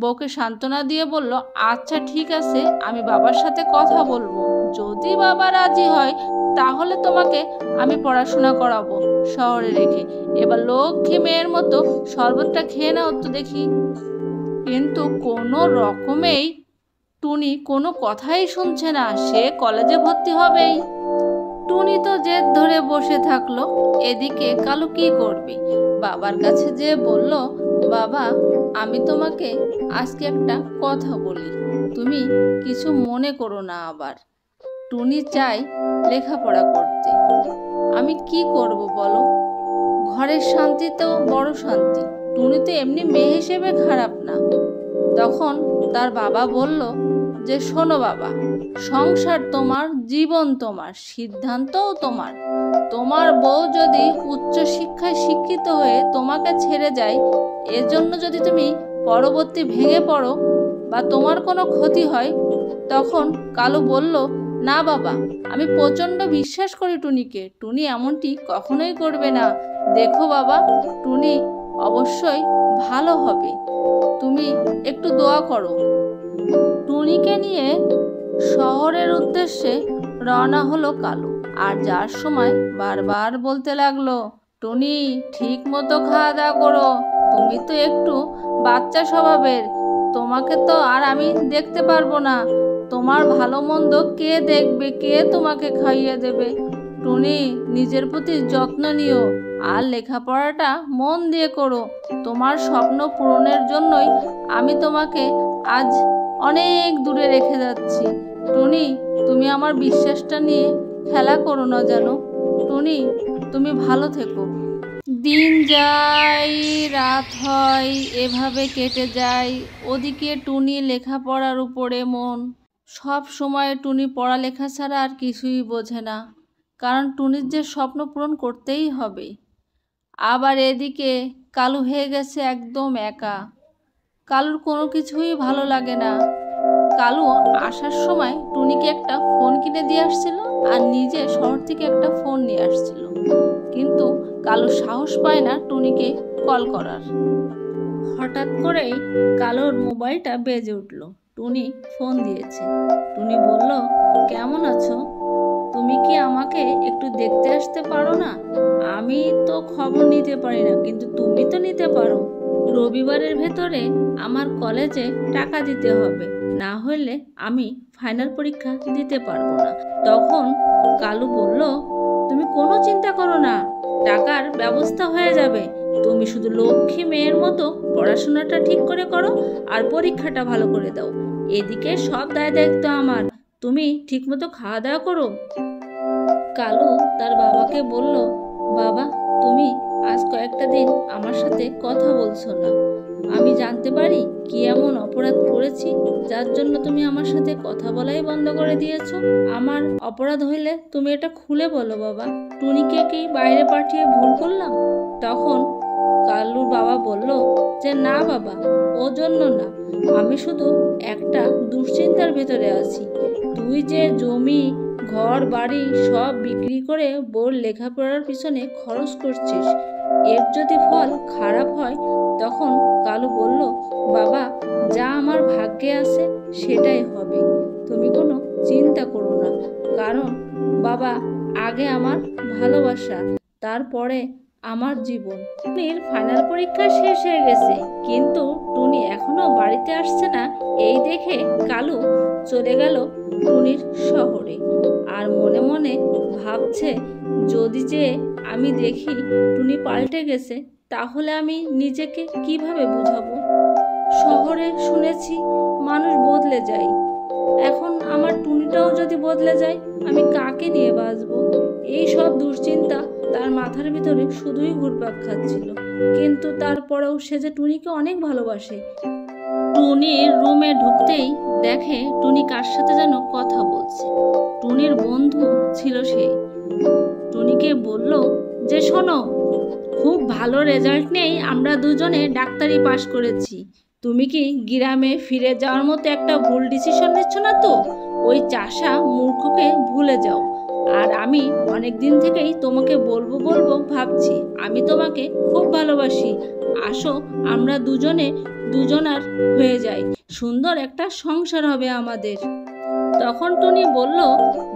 বউকে সান্ত্বনা দিয়ে বলল, আচ্ছা ঠিক আছে, আমি বাবার সাথে কথা বলবো, যদি বাবা রাজি হয় তাহলে তোমাকে আমি পড়াশোনা করাবো শহরে রেখে। এবার লক্ষ্মী মেয়ের মতো শরবতটা খেয়ে নাও তো দেখি। কিন্তু কোনো রকমেই টুনি কোনো কথাই শুনছে না, সে কলেজে ভর্তি হবেই। টুনি তো জেদ ধরে বসে থাকলো। এদিকে কালু কি করবে? বাবার কাছে যেয়ে বলল, বাবা, আমি তোমাকে আজকে একটা কথা বলি, তুমি কিছু মনে করো না আবার। টুনি চাই লেখাপড়া করতে, আমি কি করব বলো? ঘরের শান্তি তো বড় শান্তি, টুনি তো এমনি মেয়ে হিসেবে খারাপ না। তখন তার বাবা বলল যে, শোনো বাবা, সংসার তোমার, জীবন তোমার, সিদ্ধান্তও তোমার। তোমার বউ যদি উচ্চ শিক্ষায় শিক্ষিত হয়ে তোমাকে ছেড়ে যায়, এর জন্য যদি তুমি পরবর্তী ভেঙে পড়ো বা তোমার কোনো ক্ষতি হয়। তখন কালু বলল, না বাবা, আমি প্রচণ্ড বিশ্বাস করি টুনিকে, টুনি এমনটি কখনোই করবে না। দেখো বাবা, টুনি অবশ্যই ভালো হবে, তুমি একটু দোয়া করো। টুনিকে নিয়ে শহরের উদ্দেশ্যে রওনা হলো কালু। আর যার সময় বারবার বলতে লাগলো, টুনি ঠিক মতো খাওয়া দাওয়া করো, তুমি তো একটু বাচ্চা স্বভাবের, তোমাকে তো আর আমি দেখতে পারবো না, তোমার ভালো মন্দ কে দেখবে, কে তোমাকে খাইয়ে দেবে? টুনি নিজের প্রতি যত্ন নিও, আর লেখাপড়াটা মন দিয়ে করো। তোমার স্বপ্ন পূরণের জন্যই আমি তোমাকে আজ অনেক দূরে রেখে যাচ্ছি। টুনি, তুমি আমার বিশ্বাসটা নিয়ে খেলা করো না জানো। টুনি, তুমি ভালো থেকো। দিন যায়, রাত হয়, এভাবে কেটে যায়। ওদিকে টুনি লেখাপড়ার উপরে মন। সব সময় টুনি পড়ালেখা ছাড়া আর কিছুই বোঝে না, কারণ টুনির যে স্বপ্ন পূরণ করতেই হবে। আবার এদিকে কালু হয়ে গেছে একদম একা। কালুর কোনো কিছুই ভালো লাগে না। কালু আসার সময় টুনিকে একটা ফোন কিনে দিয়ে আসছিল আর নিজে শহর থেকে একটা ফোন নিয়ে আসছিল, কিন্তু কালু সাহস পায় না টুনিকে কল করার। হঠাৎ করেই কালুর মোবাইলটা বেজে উঠল। টুনি ফোন দিয়েছে। টুনি বলল, কেমন আছো? তুমি কি আমাকে একটু দেখতে আসতে পারো না? আমি তো খবর নিতে পারি না, কিন্তু তুমি তো নিতে পারো। রবিবারের ভেতরে আমার কলেজে টাকা দিতে হবে, না হলে আমি ফাইনাল পরীক্ষা দিতে পারবো না। তখন কালু বলল, তুমি কোনো চিন্তা করো না, টাকার ব্যবস্থা হয়ে যাবে। তুমি শুধু লক্ষ্মী মেয়ের মতো পড়াশোনাটা ঠিক করে করো আর পরীক্ষাটা ভালো করে দাও। এদিকে সব দায় দায়িত্ব আমার, তুমি ঠিকমতো খাওয়া দাওয়া করো। কালু তার বাবাকে বলল, বাবা, তুমি আজ কয়েকটা দিন আমার সাথে কথা বলছো না। আমি জানতে পারি কি এমন অপরাধ করেছি যার জন্য তুমি আমার সাথে কথা বলাই বন্ধ করে দিয়েছো? আমার অপরাধ হইলে তুমি এটা খুলে বলো বাবা। টুনিকে কি বাইরে পাঠিয়ে ভুল করলাম? তখন কালুর বাবা বলল যে, না বাবা, ও জন্য না, আমি শুধু একটা দুশ্চিন্তার ভেতরে আছি। তুই যে জমি ঘর বাড়ি সব বিক্রি করে বোর লেখাপড়ার পিছনে খরচ করছিস, এর যদি ফল খারাপ হয়। তখন কালু বলল, বাবা, যা আমার ভাগ্যে আছে সেটাই হবে, তুমি কোনো চিন্তা করো না। কারণ বাবা, আগে আমার ভালোবাসা, তারপরে আমার জীবন। টুনির ফাইনাল পরীক্ষা শেষ হয়ে গেছে, কিন্তু টুনি এখনো বাড়িতে আসছে না। এই দেখে কালু চলে গেল টুনির শহরে আর মনে মনে ভাবছে, যদি যে আমি দেখি টুনি পাল্টে গেছে, তাহলে আমি নিজেকে কিভাবে বুঝাবো? শহরে শুনেছি মানুষ বদলে যায়, এখন আমার টুনিটাও যদি বদলে যায়, আমি কাকে নিয়ে বাঁচবো? এই সব দুশ্চিন্তা তার মাথার ভিতরে শুধুই ঘুরপাক খাচ্ছিল। কিন্তু তারপরেও সে যে টুনিকে অনেক ভালোবাসে। টুনির রুমে ঢুকতেই দেখে টুনি কার সাথে যেন কথা বলছে। টুনির বন্ধু ছিল সে। টুনিকে বলল যে, শোনো, খুব ভালো রেজাল্ট নেই, আমরা দুজনে ডাক্তারি পাশ করেছি। তুমি কি গ্রামে ফিরে যাওয়ার মতো একটা ভুল ডিসিশন নিচ্ছ না তো? ওই চাষা মূর্খকে ভুলে যাও। আর আমি অনেক দিন থেকেই তোমাকে বলবো বলবো ভাবছি, আমি তোমাকে খুব ভালোবাসি। আসো, আমরা দুজনার হয়ে যাই, সুন্দর একটা সংসার হবে আমাদের। তখন টুনি বলল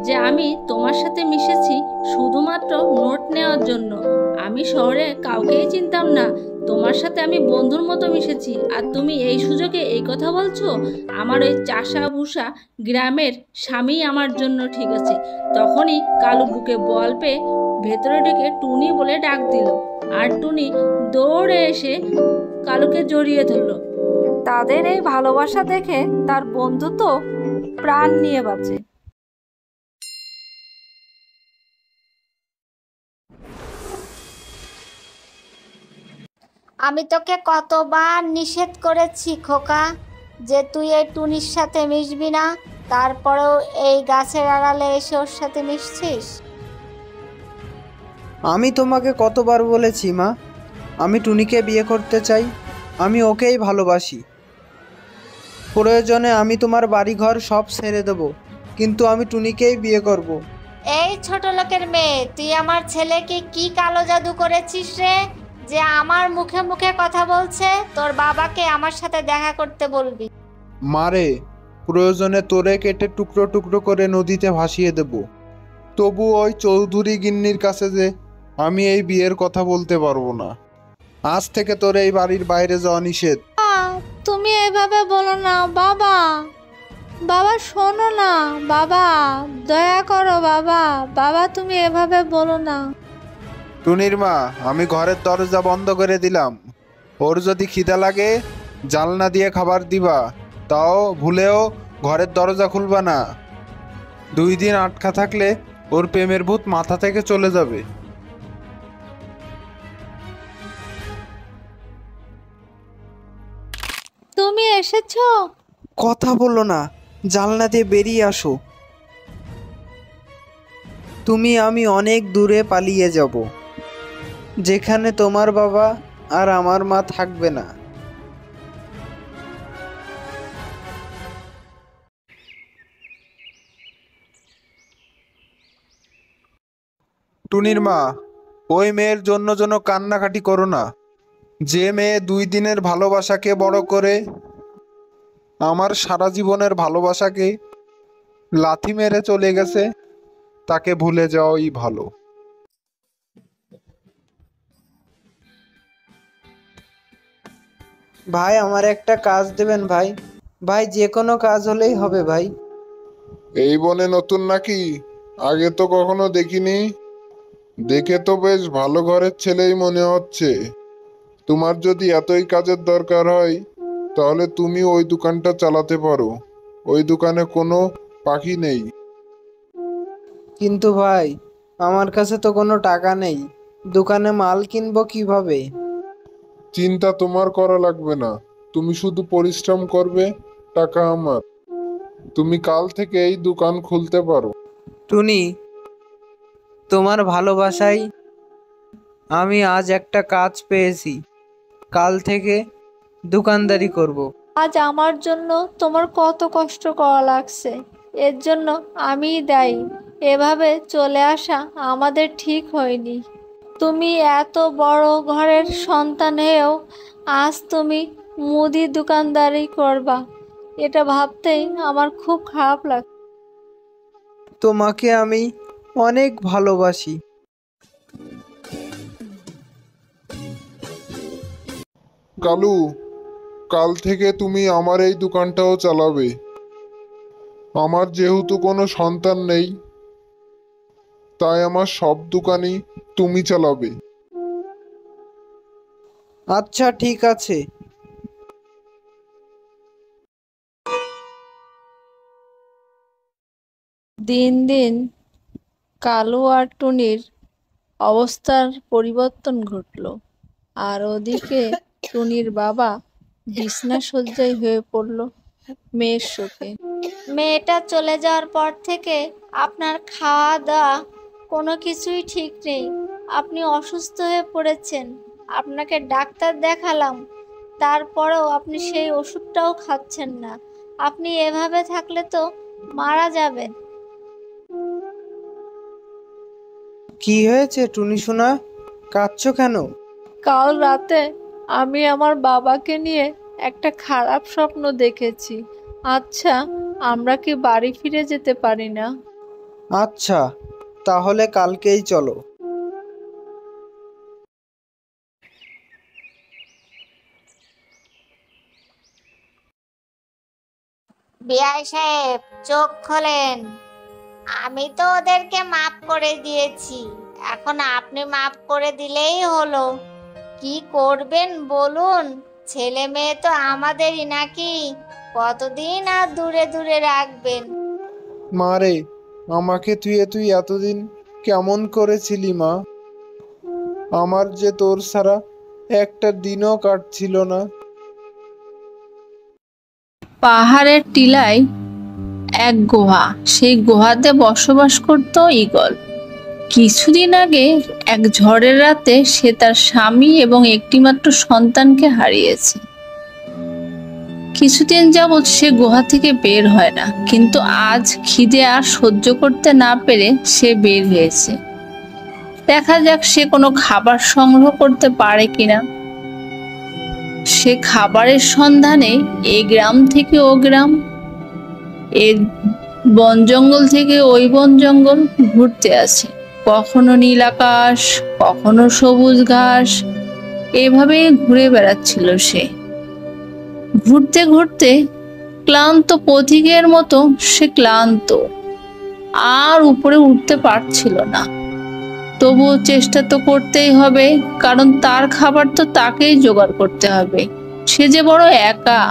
যে, আমি তোমার সাথে মিশেছি শুধুমাত্র নোট নেওয়ার জন্য। আমি শহরে কাউকেই চিনতাম না, তোমার সাথে আমি বন্ধুর মতো মিশেছি, আর তুমি এই সুযোগে এই কথা বলছো? আমার ওই চাষা ভুষা গ্রামের স্বামী আমার জন্য ঠিক আছে। তখনই কালু বুকে বল পেয়ে ভেতরে ঢুকে টুনি বলে ডাক দিল, আর টুনি দৌড়ে এসে কালুকে জড়িয়ে ধরল। তাদের এই ভালোবাসা দেখে তার বন্ধু তো প্রাণ নিয়ে বাঁচে। আমি তোকে কতবার নিষেধ করেছি খোকা, যে তুই এই টুনির সাথে মিশবি না, তারপরেও এই গাছের আড়ালে এসে ওর সাথে মিশছিস। আমি তোমাকে কতবার বলেছি মা, আমি টুনিকে বিয়ে করতে চাই, আমি ওকেই ভালোবাসি। প্রয়োজনে আমি তোমার বাড়িঘর সব ছেড়ে দেব, কিন্তু আমি টুনিকেই বিয়ে করব। এই ছোট লোকের মেয়ে, তুই আমার ছেলেকে কি কালো জাদু করেছিস রে, যে আমার মুখে মুখে কথা বলছে? তোর বাবাকে আমার সাথে দেখা করতে বলবি। মারে, প্রয়োজনে তোরে কেটে টুকরো টুকরো করে নদীতে ভাসিয়ে দেব, তবু ওই চৌধুরী গিন্নির কাছে যে আমি এই বিয়ের কথা বলতে পারবো না। আজ থেকে তোর এই বাড়ির বাইরে যাওয়া নিষেধ। তুমি এভাবে বলো না বাবা, বাবা শোনো না, বাবা দয়া করো, বাবা, বাবা তুমি এভাবে বলো না। টুনির মা, আমি ঘরের দরজা বন্ধ করে দিলাম, ওর যদি খিদা লাগে জানলা দিয়ে খাবার দিবা, তাও ভুলেও ঘরের দরজা খুলবা না। 2 দিন আটকা থাকলে ওর প্রেমের ভূত মাথা থেকে চলে যাবে। তুমি এসেছো? কথা বলো না, জানলা দিয়ে বেরিয়ে আসো। তুমি আমি অনেক দূরে পালিয়ে যাব, যেখানে তোমার বাবা আর আমার মা থাকবে না। টুনির মা, ওই মেয়ের জন্য যেন কান্নাকাটি করো না। যে মেয়ে 2 দিনের ভালোবাসাকে বড় করে আমার সারা জীবনের ভালোবাসাকে লাথি মেরে চলে গেছে, তাকে ভুলে যাওয়াই ভালো। ভাই আমার একটা কাজ দেবেন ভাই। ভাই যে কোনো কাজ হলেই হবে ভাই। এই বনে নতুন নাকি? আগে তো কখনো দেখিনি। দেখে তো বেশ ভালো ঘরের ছেলেই মনে হচ্ছে। তোমার যদি এতই কাজের দরকার হয় তাহলে তুমি ওই দোকানটা চালাতে পারো। ওই দোকানে কোনো পাখি নেই। কিন্তু ভাই আমার কাছে তো কোনো টাকা নেই, দোকানে মাল কিনবো কিভাবে? চিন্তা তোমার করা লাগবে না, তুমি শুধু পরিশ্রম করবে, টাকা আমার। তুমি কাল থেকে এই দোকান খুলতে পারো। টুনি, তোমার ভালোবাসায় আমি আজ একটা কাজ পেয়েছি। কাল থেকে দোকানদারি করব। আজ আমার জন্য তোমার কত কষ্ট করা লাগছে, এর জন্য আমিই দায়ী। এভাবে চলে আসা আমাদের ঠিক হয়নি। তুমি এত বড় ঘরের সন্তান হয়েও আজ তুমি মুদি দোকানদারি করবা, এটা ভাবতেই আমার খুব খারাপ লাগে। তোমাকে আমি অনেক ভালোবাসি। কালু, কাল থেকে তুমি আমার এই দোকানটাও চালাবে। আমার যেহেতু কোনো সন্তান নেই, তাই আমার সব দোকানই তুমি চালাবে। আচ্ছা ঠিক আছে। দিন দিন কালু আর টুনির অবস্থার পরিবর্তন ঘটল। আর ওদিকে টুনির বাবা বিছনা শয্যায় হয়ে পড়ল মেয়ের শোকে। মেয়েটা চলে যাওয়ার পর থেকে আপনার খাওয়া দাওয়া কোনো কিছুই ঠিক নেই। আপনি অসুস্থ হয়ে পড়েছেন, আপনাকে ডাক্তার দেখালাম, তারপরেও আপনি সেই ওষুধটাও খাচ্ছেন না। আপনি এভাবে থাকলে তো মারা যাবেন। কি হয়েছে টুনি সোনা, কাঁদছো কেন? কাল রাতে আমি আমার বাবাকে নিয়ে একটা খারাপ স্বপ্ন দেখেছি। আচ্ছা, আমরা কি বাড়ি ফিরে যেতে পারি না? আচ্ছা তাহলে কালকেই চলো। বিআই সাহেব চোখ খোলেন। আমি তো ওদেরকে মাফ করে দিয়েছি, এখন আপনি মাফ করে দিলেই হলো। কি করবেন বলুন? ছেলে মেয়ে তো আমাদেরই নাকি, কতদিন আর দূরে দূরে রাখবেন? মা রে, আমাকে তুই এতদিন কেমন করেছিলি মা? আমার যে তোর ছাড়া একটা দিনও কাটছিল না। পাহাড়ের টিলায় এক গুহা, সেই গুহাতে বসবাস করত ঈগল। কিছুদিন আগে এক ঝড়ের রাতে সে তার স্বামী এবং একটিমাত্র সন্তানকে হারিয়েছে। কিছুদিন যাবৎ সে গুহা থেকে বের হয় না, কিন্তু আজ খিদে আর সহ্য করতে না পেরে সে বের হয়েছে। দেখা যাক সে কোনো খাবার সংগ্রহ করতে পারে কিনা। সে খাবারের সন্ধানে এই গ্রাম থেকে ও গ্রাম, এই বন জঙ্গল থেকে ওই বন জঙ্গল ঘুরতে আছে। কখনো নীল আকাশ, কখনো সবুজ ঘাস, এভাবে ঘুরে বেড়াচ্ছিল সে। ঘুরতে ঘুরতে ক্লান্ত পথিকের মতো সে ক্লান্ত, আর উপরে উঠতে পারছিল না। তবুও চেষ্টা তো করতেই হবে, কারণ তার খাবার তো তাকেই জোগাড় করতে হবে। সে যে বড় একা।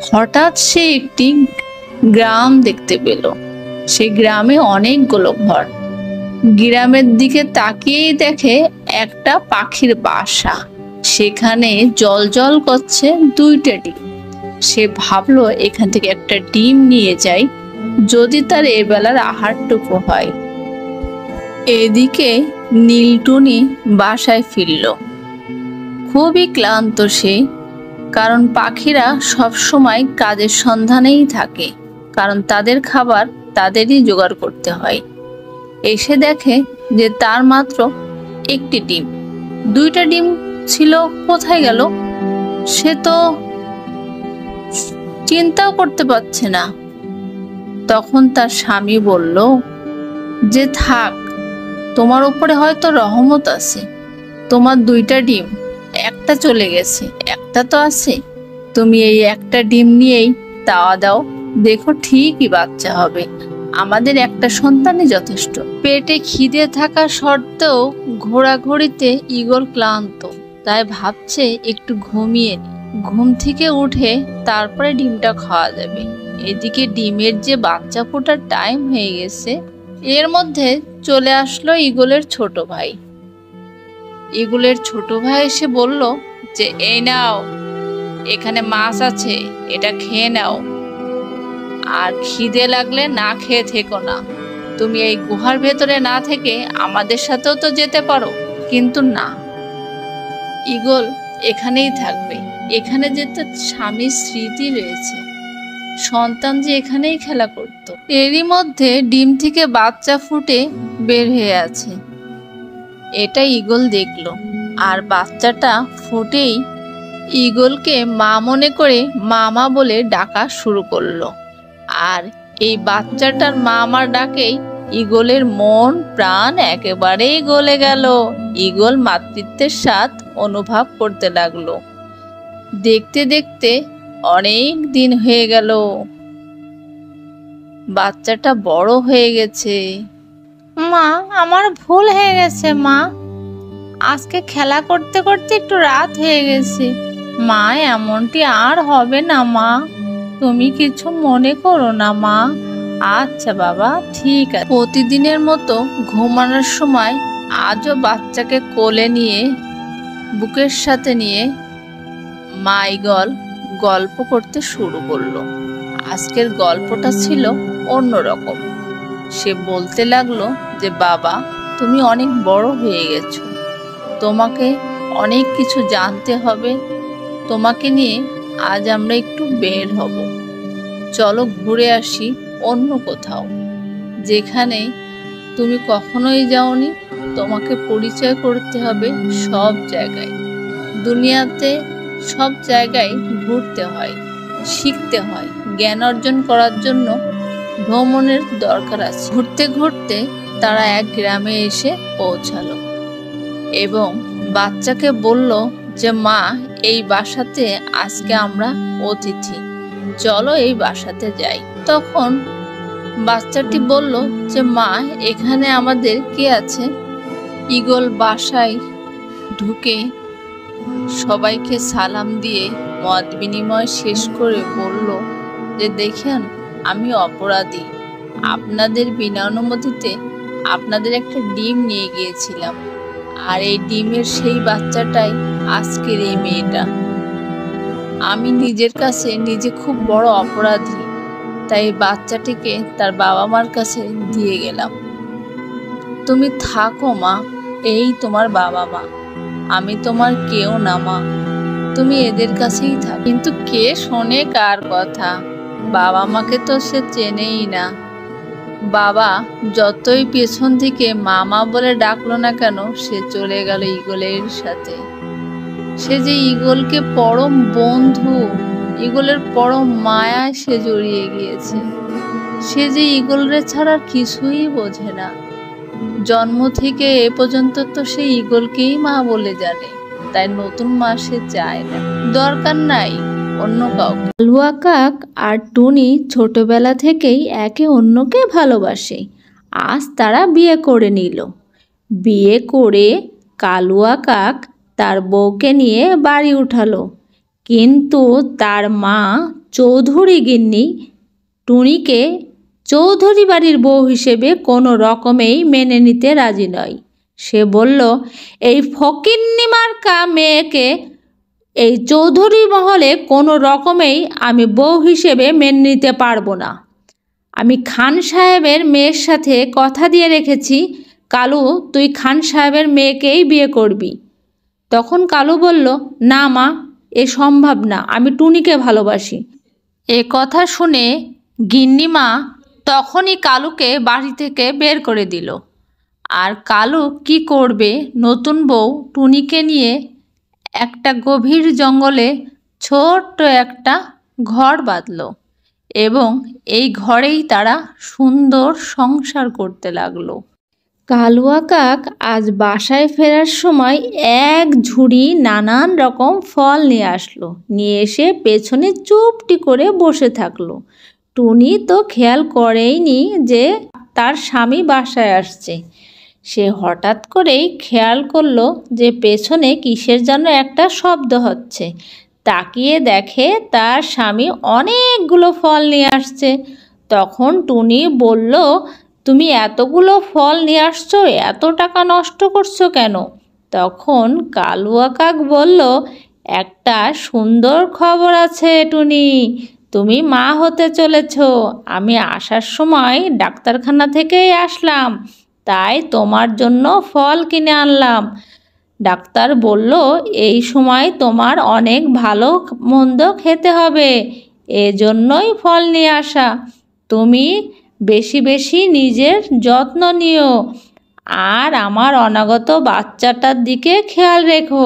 হঠাৎ সে একটি গ্রাম দেখতে পেল। সেই গ্রামে অনেকগুলো ঘর। গ্রামের দিকে তাকিয়েই দেখে একটা পাখির বাসা। সেখানে জল করছে 2টা ডিম। সে ভাবলো এখান থেকে একটা ডিম নিয়ে যায়, যদি তার এবেলার আহারটুকু হয়। এদিকে নীলটুনি বাসায় ফিরল। খুবই ক্লান্ত সে, কারণ পাখিরা সব সময় কাজের সন্ধানেই থাকে, কারণ তাদের খাবার তাদেরই জোগাড় করতে হয়। এসে দেখে যে তার মাত্র একটি ডিম। দুইটা ডিম ছিল কোথায় গেল সে তো চিন্তাও করতে পারছে না। তখন তার স্বামী বলল যে থাক, তোমার উপরে হয়তো রহমত আছে, তোমার দুইটা ডিম, একটা চলে গেছে, একটা তো আছে, তুমি এই একটা ডিম নিয়েই তাওয়া দাও, দেখো ঠিকই বাচ্চা হবে, আমাদের একটা সন্তানই যথেষ্ট। পেটে খিদে থাকা সত্ত্বেও ঘোরাঘুরিতে ঈগল ক্লান্ত, তাই ভাবছে একটু ঘুমিয়ে নি, ঘুম থেকে উঠে তারপরে ডিমটা খাওয়া যাবে। এদিকে ডিমের যে বাচ্চা ফোটার টাইম হয়ে গেছে, এর মধ্যে চলে আসলো ঈগলের ছোট ভাই। ঈগলের ছোট ভাই এসে বলল যে এই নাও, এখানে মাছ আছে, এটা খেয়ে নাও, আর খিদে লাগলে না খেয়ে থেকো না, তুমি এই গুহার ভেতরে না থেকে আমাদের সাথেও তো যেতে পারো। কিন্তু না, ঈগল এখানেই থাকবে, এখানে যে তার স্বামীর স্মৃতি রয়েছে, সন্তান যে এখানেই খেলা করত। এরই মধ্যে ডিম থেকে বাচ্চা ফুটে বের হয়ে আছে, এটা ঈগল দেখলো, আর বাচ্চাটা ফুটেই ঈগলকে মা মনে করে মামা বলে ডাকা শুরু করলো। আর এই বাচ্চাটার মামার ডাকেই ঈগলের মন প্রাণ একেবারেই গলে গেল। ঈগল মাতৃত্বের স্বাদ অনুভব করতে লাগলো। দেখতে দেখতে অনেক দিন হয়ে গেল, বাচ্চাটা বড় হয়ে গেছে। মা, আমার ভুল হয়ে গেছে মা, আজকে খেলা করতে করতে একটু রাত হয়ে গেছে, মা এমনটি আর হবে না মা, তুমি কিছু মনে করো না মা। আচ্ছা বাবা, ঠিক আছে। প্রতিদিনের মতো ঘুমানোর সময় আজও বাচ্চাকে কোলে নিয়ে বুকের সাথে নিয়ে মা ঈগল গল্প করতে শুরু করলো। আজকের গল্পটা ছিল অন্যরকম। সে বলতে লাগলো যে বাবা, তুমি অনেক বড় হয়ে গেছো, তোমাকে অনেক কিছু জানতে হবে, তোমাকে নিয়ে আজ আমরা একটু বের হব, চলো ঘুরে আসি অন্য কোথাও, যেখানে তুমি কখনোই যাওনি। তোমাকে পরিচয় করতে হবে সব জায়গায়, দুনিয়াতে সব জায়গায় ঘুরতে হয়, শিখতে হয়, জ্ঞান অর্জন করার জন্য ভ্রমণের দরকার আছে। ঘুরতে ঘুরতে তারা এক গ্রামে এসে পৌঁছালো এবং বাচ্চাকে বলল যে মা, এই বাসাতে আজকে আমরা অতিথি, চলো এই বাসাতে যাই। তখন বাচ্চাটি বলল যে মা, এখানে আমাদের কে আছে? ঈগল বাসায় ঢুকে সবাইকে সালাম দিয়ে মত বিনিময় শেষ করে বলল যে দেখেন, আমি অপরাধী, আপনাদের বিনা অনুমতিতে আপনাদের একটা ডিম নিয়ে গিয়েছিলাম, আর এই ডিমের সেই বাচ্চাটাই আজকের এই মেয়েটা। আমি নিজের কাছে নিজে খুব বড় অপরাধী, তাই বাচ্চাটিকে তার বাবা মার কাছে দিয়ে গেলাম। তুমি থাকো মা, এই তোমার বাবা মা, আমি তোমার কেউ না মা, তুমি এদের কাছেই থাক। কিন্তু কে শোনে কার কথা? বাবা মাকে তো সে চেনেই না। বাবা যতই পেছন থেকে মামা বলে ডাকলো না কেন, সে চলে গেল ঈগলের সাথে। সে যে ঈগলকে পরম বন্ধু, ঈগলের পরম মায়ায় সে জড়িয়ে গিয়েছে। সে যে ঈগলরে ছাড়া কিছুই বোঝে না। জন্ম থেকে এ পর্যন্ত তো সে ঈগলকেই মা বলে জানে, তাই নতুন মা সে চায় না, দরকার নাই অন্য কাউকে। কালুয়া কাক আর টুনি ছোটবেলা থেকেই একে অন্যকে ভালোবাসে। আজ তারা বিয়ে করে নিল। বিয়ে করে কালুয়া কাক তার বউকে নিয়ে বাড়ি উঠালো, কিন্তু তার মা চৌধুরী গিন্নি টুনিকে চৌধুরী বাড়ির বউ হিসেবে কোনো রকমেই মেনে নিতে রাজি নয়। সে বলল, এই ফকিন্নি মার্কা মেয়েকে এই চৌধুরী মহলে কোনো রকমেই আমি বউ হিসেবে মেনে নিতে পারবো না। আমি খান সাহেবের মেয়ের সাথে কথা দিয়ে রেখেছি, কালু তুই খান সাহেবের মেয়েকেই বিয়ে করবি। তখন কালু বলল, না মা, এ সম্ভব না, আমি টুনিকে ভালোবাসি। এ কথা শুনে গিন্নিমা তখনই কালুকে বাড়ি থেকে বের করে দিল। আর কালু কি করবে, নতুন বউ টুনিকে নিয়ে একটা গভীর জঙ্গলে ছোট্ট একটা ঘর বাঁধলো এবং এই ঘরেই তারা সুন্দর সংসার করতে লাগলো। কালুয়া কাক আজ বাসায় ফেরার সময় এক ঝুড়ি নানান রকম ফল নিয়ে আসলো, নিয়ে এসে পেছনে চুপটি করে বসে থাকলো। টুনি তো খেয়াল করেইনি যে তার স্বামী বাসায় আসছে। সে হঠাৎ করেই খেয়াল করলো যে পেছনে কিসের যেন একটা শব্দ হচ্ছে। তাকিয়ে দেখে তার স্বামী অনেকগুলো ফল নিয়ে আসছে। তখন টুনি বলল, তুমি এতগুলো ফল নিয়ে আসছো, এত টাকা নষ্ট করছো কেন? তখন কালুয়া কাক বলল, একটা সুন্দর খবর আছে টুনি, তুমি মা হতে চলেছ। আমি আসার সময় ডাক্তারখানা থেকেই আসলাম, তাই তোমার জন্য ফল কিনে আনলাম। ডাক্তার বলল, এই সময় তোমার অনেক ভালো মন্দ খেতে হবে, এজন্যই ফল নিয়ে আসা। তুমি বেশি বেশি নিজের যত্ন নিও আর আমার অনাগত বাচ্চাটার দিকে খেয়াল রেখো।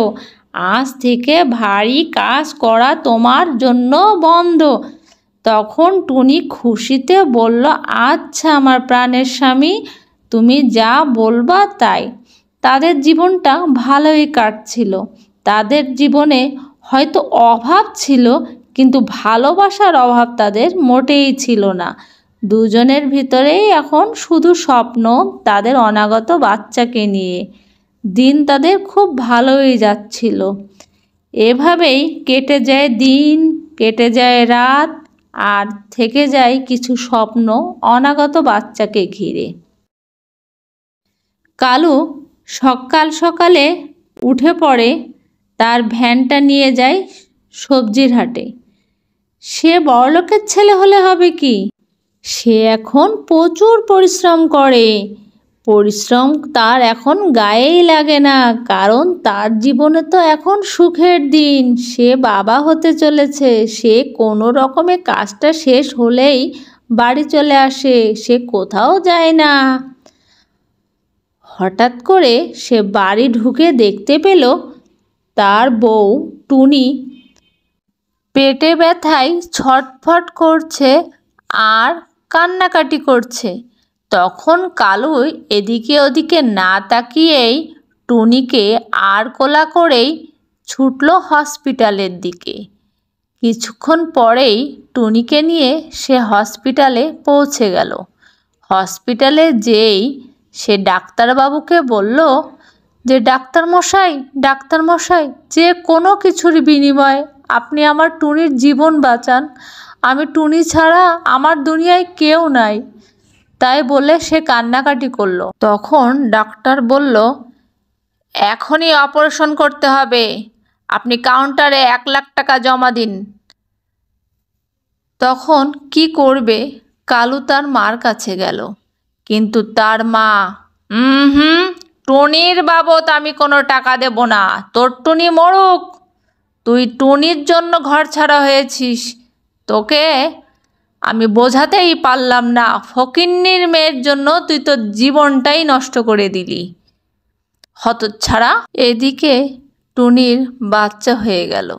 আজ থেকে ভারী কাজ করা তোমার জন্য বন্ধ। তখন টুনি খুশিতে বলল, আচ্ছা আমার প্রাণের স্বামী, তুমি যা বলবা তাই। তাদের জীবনটা ভালোই কাটছিল। তাদের জীবনে হয়তো অভাব ছিল, কিন্তু ভালোবাসার অভাব তাদের মোটেই ছিল না। দুজনের ভিতরেই এখন শুধু স্বপ্ন তাদের অনাগত বাচ্চাকে নিয়ে। দিন তাদের খুব ভালোই যাচ্ছিল। এভাবেই কেটে যায় দিন, কেটে যায় রাত, আর থেকে যায় কিছু স্বপ্ন অনাগত বাচ্চাকে ঘিরে। কালু সকাল সকালে উঠে পড়ে, তার ভ্যানটা নিয়ে যায় সবজির হাটে। সে বড়লোকের ছেলে হলে হবে কি, সে এখন প্রচুর পরিশ্রম করে। পরিশ্রম তার এখন গায়েই লাগে না, কারণ তার জীবনে তো এখন সুখের দিন। সে বাবা হতে চলেছে। সে কোনো রকমে কাজটা শেষ হলেই বাড়ি চলে আসে, সে কোথাও যায় না। হঠাৎ করে সে বাড়ি ঢুকে দেখতে পেল তার বউ টুনি পেটে ব্যথায় ছটফট করছে আর কান্নাকাটি করছে। তখন কালু এদিকে ওদিকে না তাকিয়েই টুনিকে আর কোলা করেই ছুটল হসপিটালের দিকে। কিছুক্ষণ পরেই টুনিকে নিয়ে সে হসপিটালে পৌঁছে গেল। হসপিটালে যেই সে ডাক্তারবাবুকে বলল যে, ডাক্তারমশাই, যে কোনো কিছুর বিনিময়ে আপনি আমার টুনির জীবন বাঁচান। আমি টুনি ছাড়া আমার দুনিয়ায় কেউ নাই। তাই বলে সে কান্নাকাটি করলো। তখন ডাক্তার বলল, এখনই অপারেশন করতে হবে, আপনি কাউন্টারে 1,00,000 টাকা জমা দিন। তখন কি করবে, কালু তার মার কাছে গেল। কিন্তু তার মা, টুনির বাবদ আমি কোনো টাকা দেব না, তোর টুনি মরুক, তুই টুনির জন্য ঘর ছাড়া হয়েছিস, তোকে আমি বোঝাতেই পারলাম না, ফকিন্নির মেয়ের জন্য তুই তোর জীবনটাই নষ্ট করে দিলি, হতচ্ছাড়া। এদিকে টুনির বাচ্চা হয়ে গেল।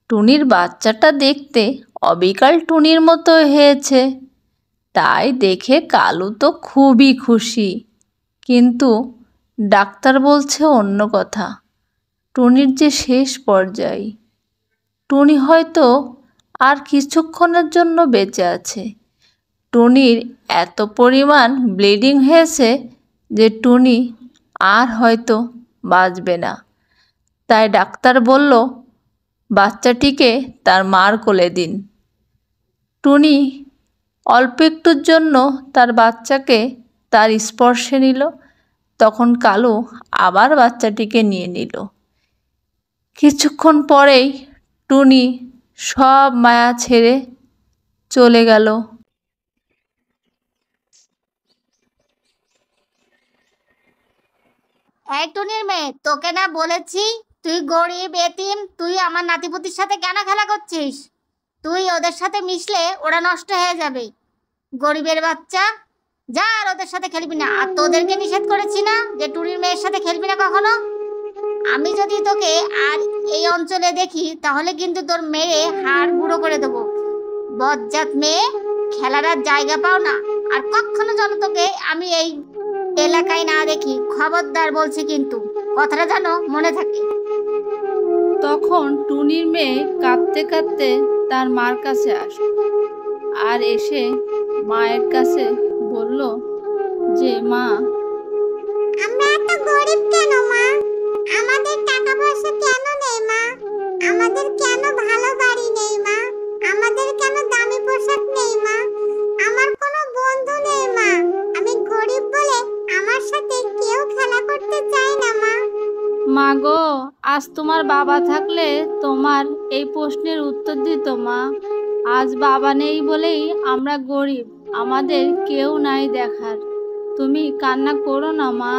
টুনির বাচ্চাটা দেখতে অবিকল টুনির মতো হয়েছে, তাই দেখে কালু তো খুবই খুশি। কিন্তু ডাক্তার বলছে অন্য কথা। টুনির যে শেষ পর্যায়ে, টুনি হয়তো আর কিছুক্ষণের জন্য বেঁচে আছে। টুনির এত পরিমাণ ব্লিডিং হয়েছে যে টুনি আর হয়তো বাঁচবে না। তাই ডাক্তার বলল, বাচ্চাটিকে তার মার কোলে দিন। টুনি অল্প একটুর জন্য তার বাচ্চাকে তার স্পর্শে নিল। তখন কালু আবার বাচ্চাটিকে নিয়ে নিল। কিছুক্ষণ পরেই টুনি সব মায়া ছেড়ে চলে গেল। এই টুনির মেয়ে, তোকে না বলেছি তুই গরিব এতিম, তুই আমার নাতিপুতির সাথে কেন খেলা করছিস? তুই ওদের সাথে মিশলে ওরা নষ্ট হয়ে যাবে। গরিবের বাচ্চা, যা, আর ওদের সাথে খেলবি না। আর তোদেরকে নিষেধ করেছি না যে টুনির মেয়ের সাথে খেলবি না কখনো। আমি যদি তোকে আর এই অঞ্চলে দেখি তাহলে কিন্তু তোর মেরে হাড় গুঁড়ো করে দেবো। বজ্জাত মেয়ে, খেলার আর জায়গা পাও না। আর কখনো যেন তোকে আমি এই এলাকায় না দেখি, খবরদার বলছি কিন্তু, কথাটা যেন মনে থাকে। তখন টুনির মেয়ে কাঁদতে কাঁদতে তার মার কাছে আসে, আর এসে মায়ের কাছে বলল যে মা, আমরা এত গরিব কেন মা? আমাদের টাকা পয়সা কেন নেই মা? আমাদের কেন ভালো বাড়ি নেই মা? আমাদের কেন দামি পোশাক নেই মা? আমার কোনো বন্ধু নেই মা। আমি গরিব বলে আমার সাথে কেউ খেলা করতে চায় না মা। মা গো, আজ তোমার বাবা থাকলে তোমার এই প্রশ্নের উত্তর দিত মা। আজ বাবা নেই বলেই আমরা গরিব, আমাদের কেউ নাই দেখার। তুমি কান্না করো না মা,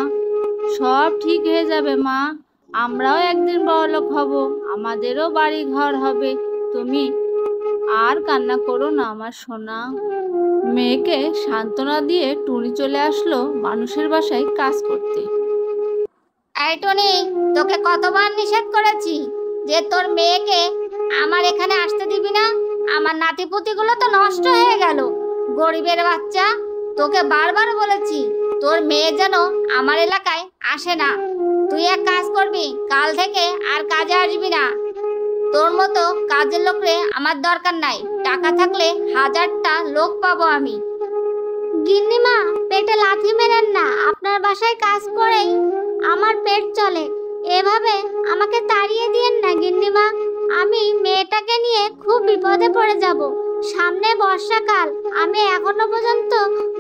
সব ঠিক হয়ে যাবে মা। আমরাও একদিন বড়লোক হব, আমাদেরও বাড়ি ঘর হবে। তুমি আর কান্না করো না আমার সোনা। মেয়েকে সান্ত্বনা দিয়ে টুনি চলে আসলো মানুষের বাসায় কাজ করতে। এই টনি, তোকে কতবার নিষেধ করেছি যে তোর মেয়েকে আমার এখানে আসতে দিবি না? আমার নাতিপুতিগুলো তো নষ্ট হয়ে গেল। গরিবের বাচ্চা, তোকে বারবার বলেছি তোর মেয়ে যেন আমার এলাকায় আসে না। তুই এক কাজ করবি, কাল থেকে আর কাজে আসবি না। তোর মতো কাজের লোকরে আমার দরকার নাই। টাকা থাকলে 1000টা লোক পাবো আমি। গিন্নিমা, পেটে লাথি মেরেন না। আপনার বাসায় কাজ করেই আমার পেট চলে। এভাবে আমাকে তাড়িয়ে দিয়েন না গিন্নিমা। আমি মেয়েটাকে নিয়ে খুব বিপদে পড়ে যাব। সামনে বর্ষাকাল, আমি এখনো পর্যন্ত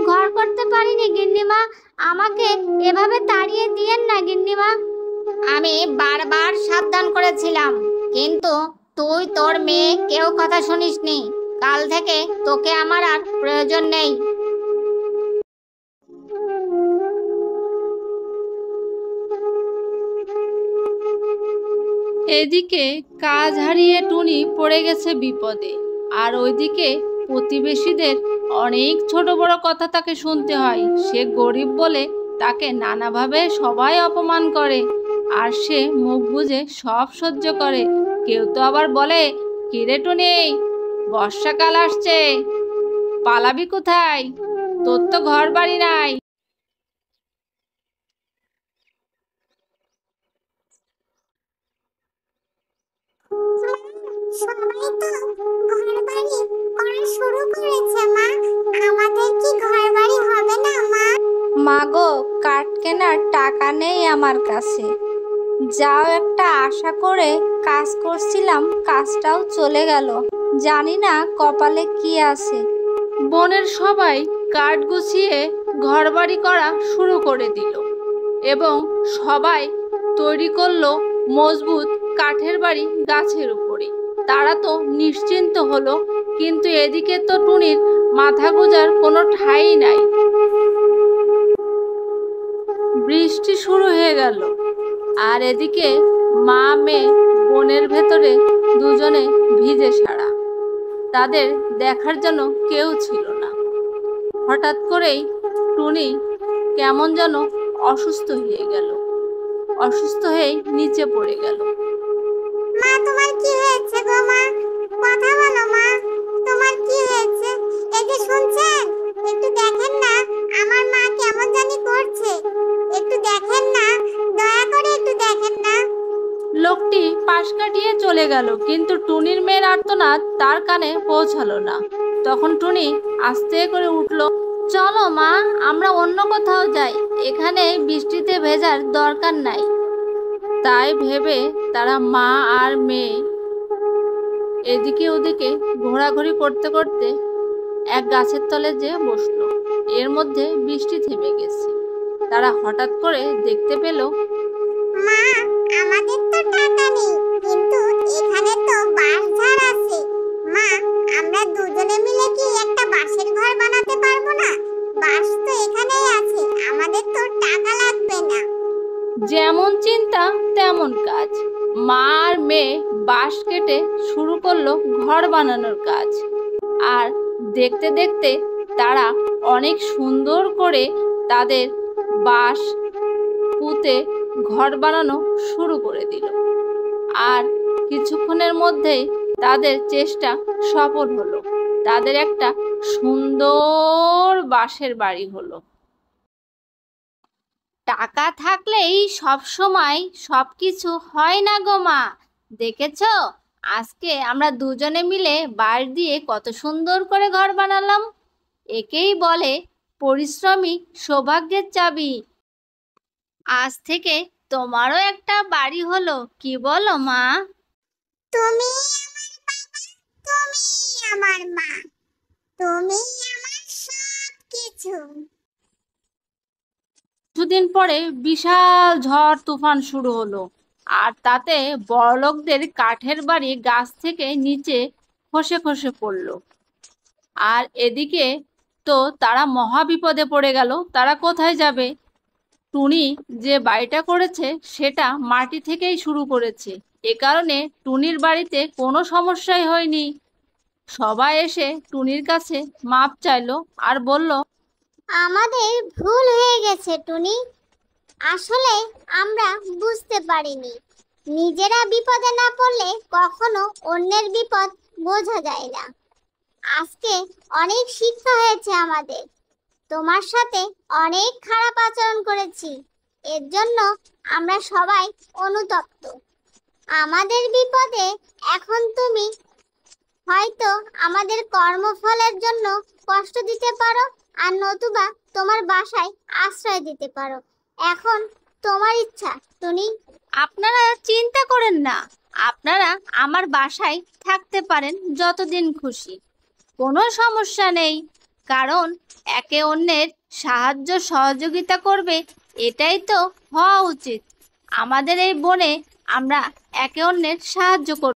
ঘর করতে পারিনি গিন্নিমা। আমাকে এভাবে তাড়িয়ে দিয়েন না গিন্নিমা। আমি বারবার সাবধান করেছিলাম, কিন্তু তুই তোর মেয়ে কেউ কথা শুনিসনি। কাল থেকে তোকে আমার আর প্রয়োজন নেই। এদিকে কাজ হারিয়ে টুনি পড়ে গেছে বিপদে, আর ওইদিকে প্রতিবেশীদের অনেক ছোট বড় কথা তাকে শুনতে হয়। সে গরিব বলে তাকে নানাভাবে সবাই অপমান করে, আর সে মুখ বুজে সব সহ্য করে। কেউ তো আবার বলে, কিরে টুনি, বর্ষাকাল আসছে, পালাবি কোথায়? তোর তো ঘর বাড়ি নাই। সবাই তো ঘরবাড়ি করা শুরু করেছে মা। আমাদের কি ঘরবাড়ি হবে না মা? মা গো, কাঠ কেনার টাকা নেই আমার কাছে। যাও, একটা আশা করে কাজ করছিলাম, কাজটাও চলে গেল। জানি না কপালে কি আছে। বনের সবাই কাঠ গুছিয়ে ঘরবাড়ি করা শুরু করে দিল, এবং সবাই তৈরি করলো মজবুত কাঠের বাড়ি গাছের উপরে। তারা তো নিশ্চিন্ত হলো, কিন্তু এদিকে তো টুনির মাথা গোঁজার কোনো ঠাঁই নাই। বৃষ্টি শুরু হয়ে গেল, আর এদিকে মা মেয়ে বনের ভেতরে দুজনে ভিজে সারা। তাদের দেখার জন্য কেউ ছিল না। হঠাৎ করেই টুনি কেমন যেন অসুস্থ হয়ে গেল, অসুস্থ হয়ে নিচে পড়ে গেল। মা, তোমার কি হয়েছে গো মা? কথা বলো মা, তোমার কি হয়েছে? এই যে শুনছেন, একটু দেখেন না আমার মা কেমন জানি করছে। একটু দেখেন না, দয়া করে একটু দেখেন না। লোকটি পাশ কাটিয়ে চলে গেল, কিন্তু টুনির মেয়ের আর্তনাদ তার কানে পৌঁছালো না। তখন টুনি আস্তে করে উঠল, চলো মা, আমরা অন্য কোথাও যাই, এখানে বৃষ্টিতে ভেজার দরকার নাই। তাই ভেবে তারা মা আর মেয়ে এদিকে ওদিকে ঘোরাঘুরি করতে করতে এক গাছের তলে যেয়ে বসলো। এর মধ্যে বৃষ্টি থেমে গেছে। তারা হঠাৎ করে দেখতে পেল, মা, আমাদের তো টাকা নেই, কিন্তু এখানে তো বাঁশঝাড় আছে। মা, আমরা দুজনে মিলে কি একটা বাঁশের ঘর বানাতে পারবো না? বাঁশ তো এখানেই আছে, আমাদের তো টাকা লাগবে না। যেমন চিন্তা তেমন কাজ। মা আর মেয়ে বাঁশ কেটে শুরু করলো ঘর বানানোর কাজ। আর দেখতে দেখতে তারা অনেক সুন্দর করে তাদের বাঁশ পুঁতে ঘর বানানো শুরু করে দিল। আর কিছুক্ষণের মধ্যেই তাদের চেষ্টা সফল হলো। তাদের একটা সুন্দর বাঁশের বাড়ি হলো। টাকা থাকলেই সব সময় সবকিছু হয় না গো মা। দেখেছো, আজকে আমরা দুজনে মিলে বাঁশ দিয়ে কত সুন্দর করে ঘর বানালাম। একেই বলে পরিশ্রমী সৌভাগ্যের চাবি। আজ থেকে তোমারও একটা বাড়ি হলো, কি বলো মা? তুমি আমার মা, তুমি আমার সব কিছু। কিছুদিন পরে বিশাল ঝড় তুফান শুরু হলো, আর তাতে বড়লোকদের কাঠের বাড়ি গাছ থেকে নিচে খসে খসে পড়লো। আর এদিকে তো তারা মহা বিপদে পড়ে গেল। তারা কোথায় যাবে? টুনি যে বাড়িটা করেছে সেটা মাটি থেকেই শুরু করেছে। এ কারণে টুনির বাড়িতে কোনো সমস্যাই হয়নি। সবাই এসে টুনির কাছে মাপ চাইলো আর বলল, আমাদের ভুল হয়ে গেছে টুনি, আসলে আমরা বুঝতে পারিনি। নিজেরা বিপদে না পড়লে কখনো অন্যের বিপদ বোঝা যায় না। আজকে অনেক শিক্ষা হয়েছে আমাদের। তোমার সাথে অনেক খারাপ আচরণ করেছি, এর জন্য আমরা সবাই অনুতপ্ত। আমাদের বিপদে এখন তুমি হয়তো আমাদের কর্মফলের জন্য কষ্ট দিতে পারো, আর নতুবা তোমার বাসায় আশ্রয় দিতে পারো। এখন তোমার ইচ্ছা টুনি। আপনারা চিন্তা করেন না, আপনারা আমার বাসায় থাকতে পারেন যতদিন খুশি, কোনো সমস্যা নেই। কারণ একে অন্যের সাহায্য সহযোগিতা করবে, এটাই তো হওয়া উচিত। আমাদের এই বনে আমরা একে অন্যের সাহায্য করব।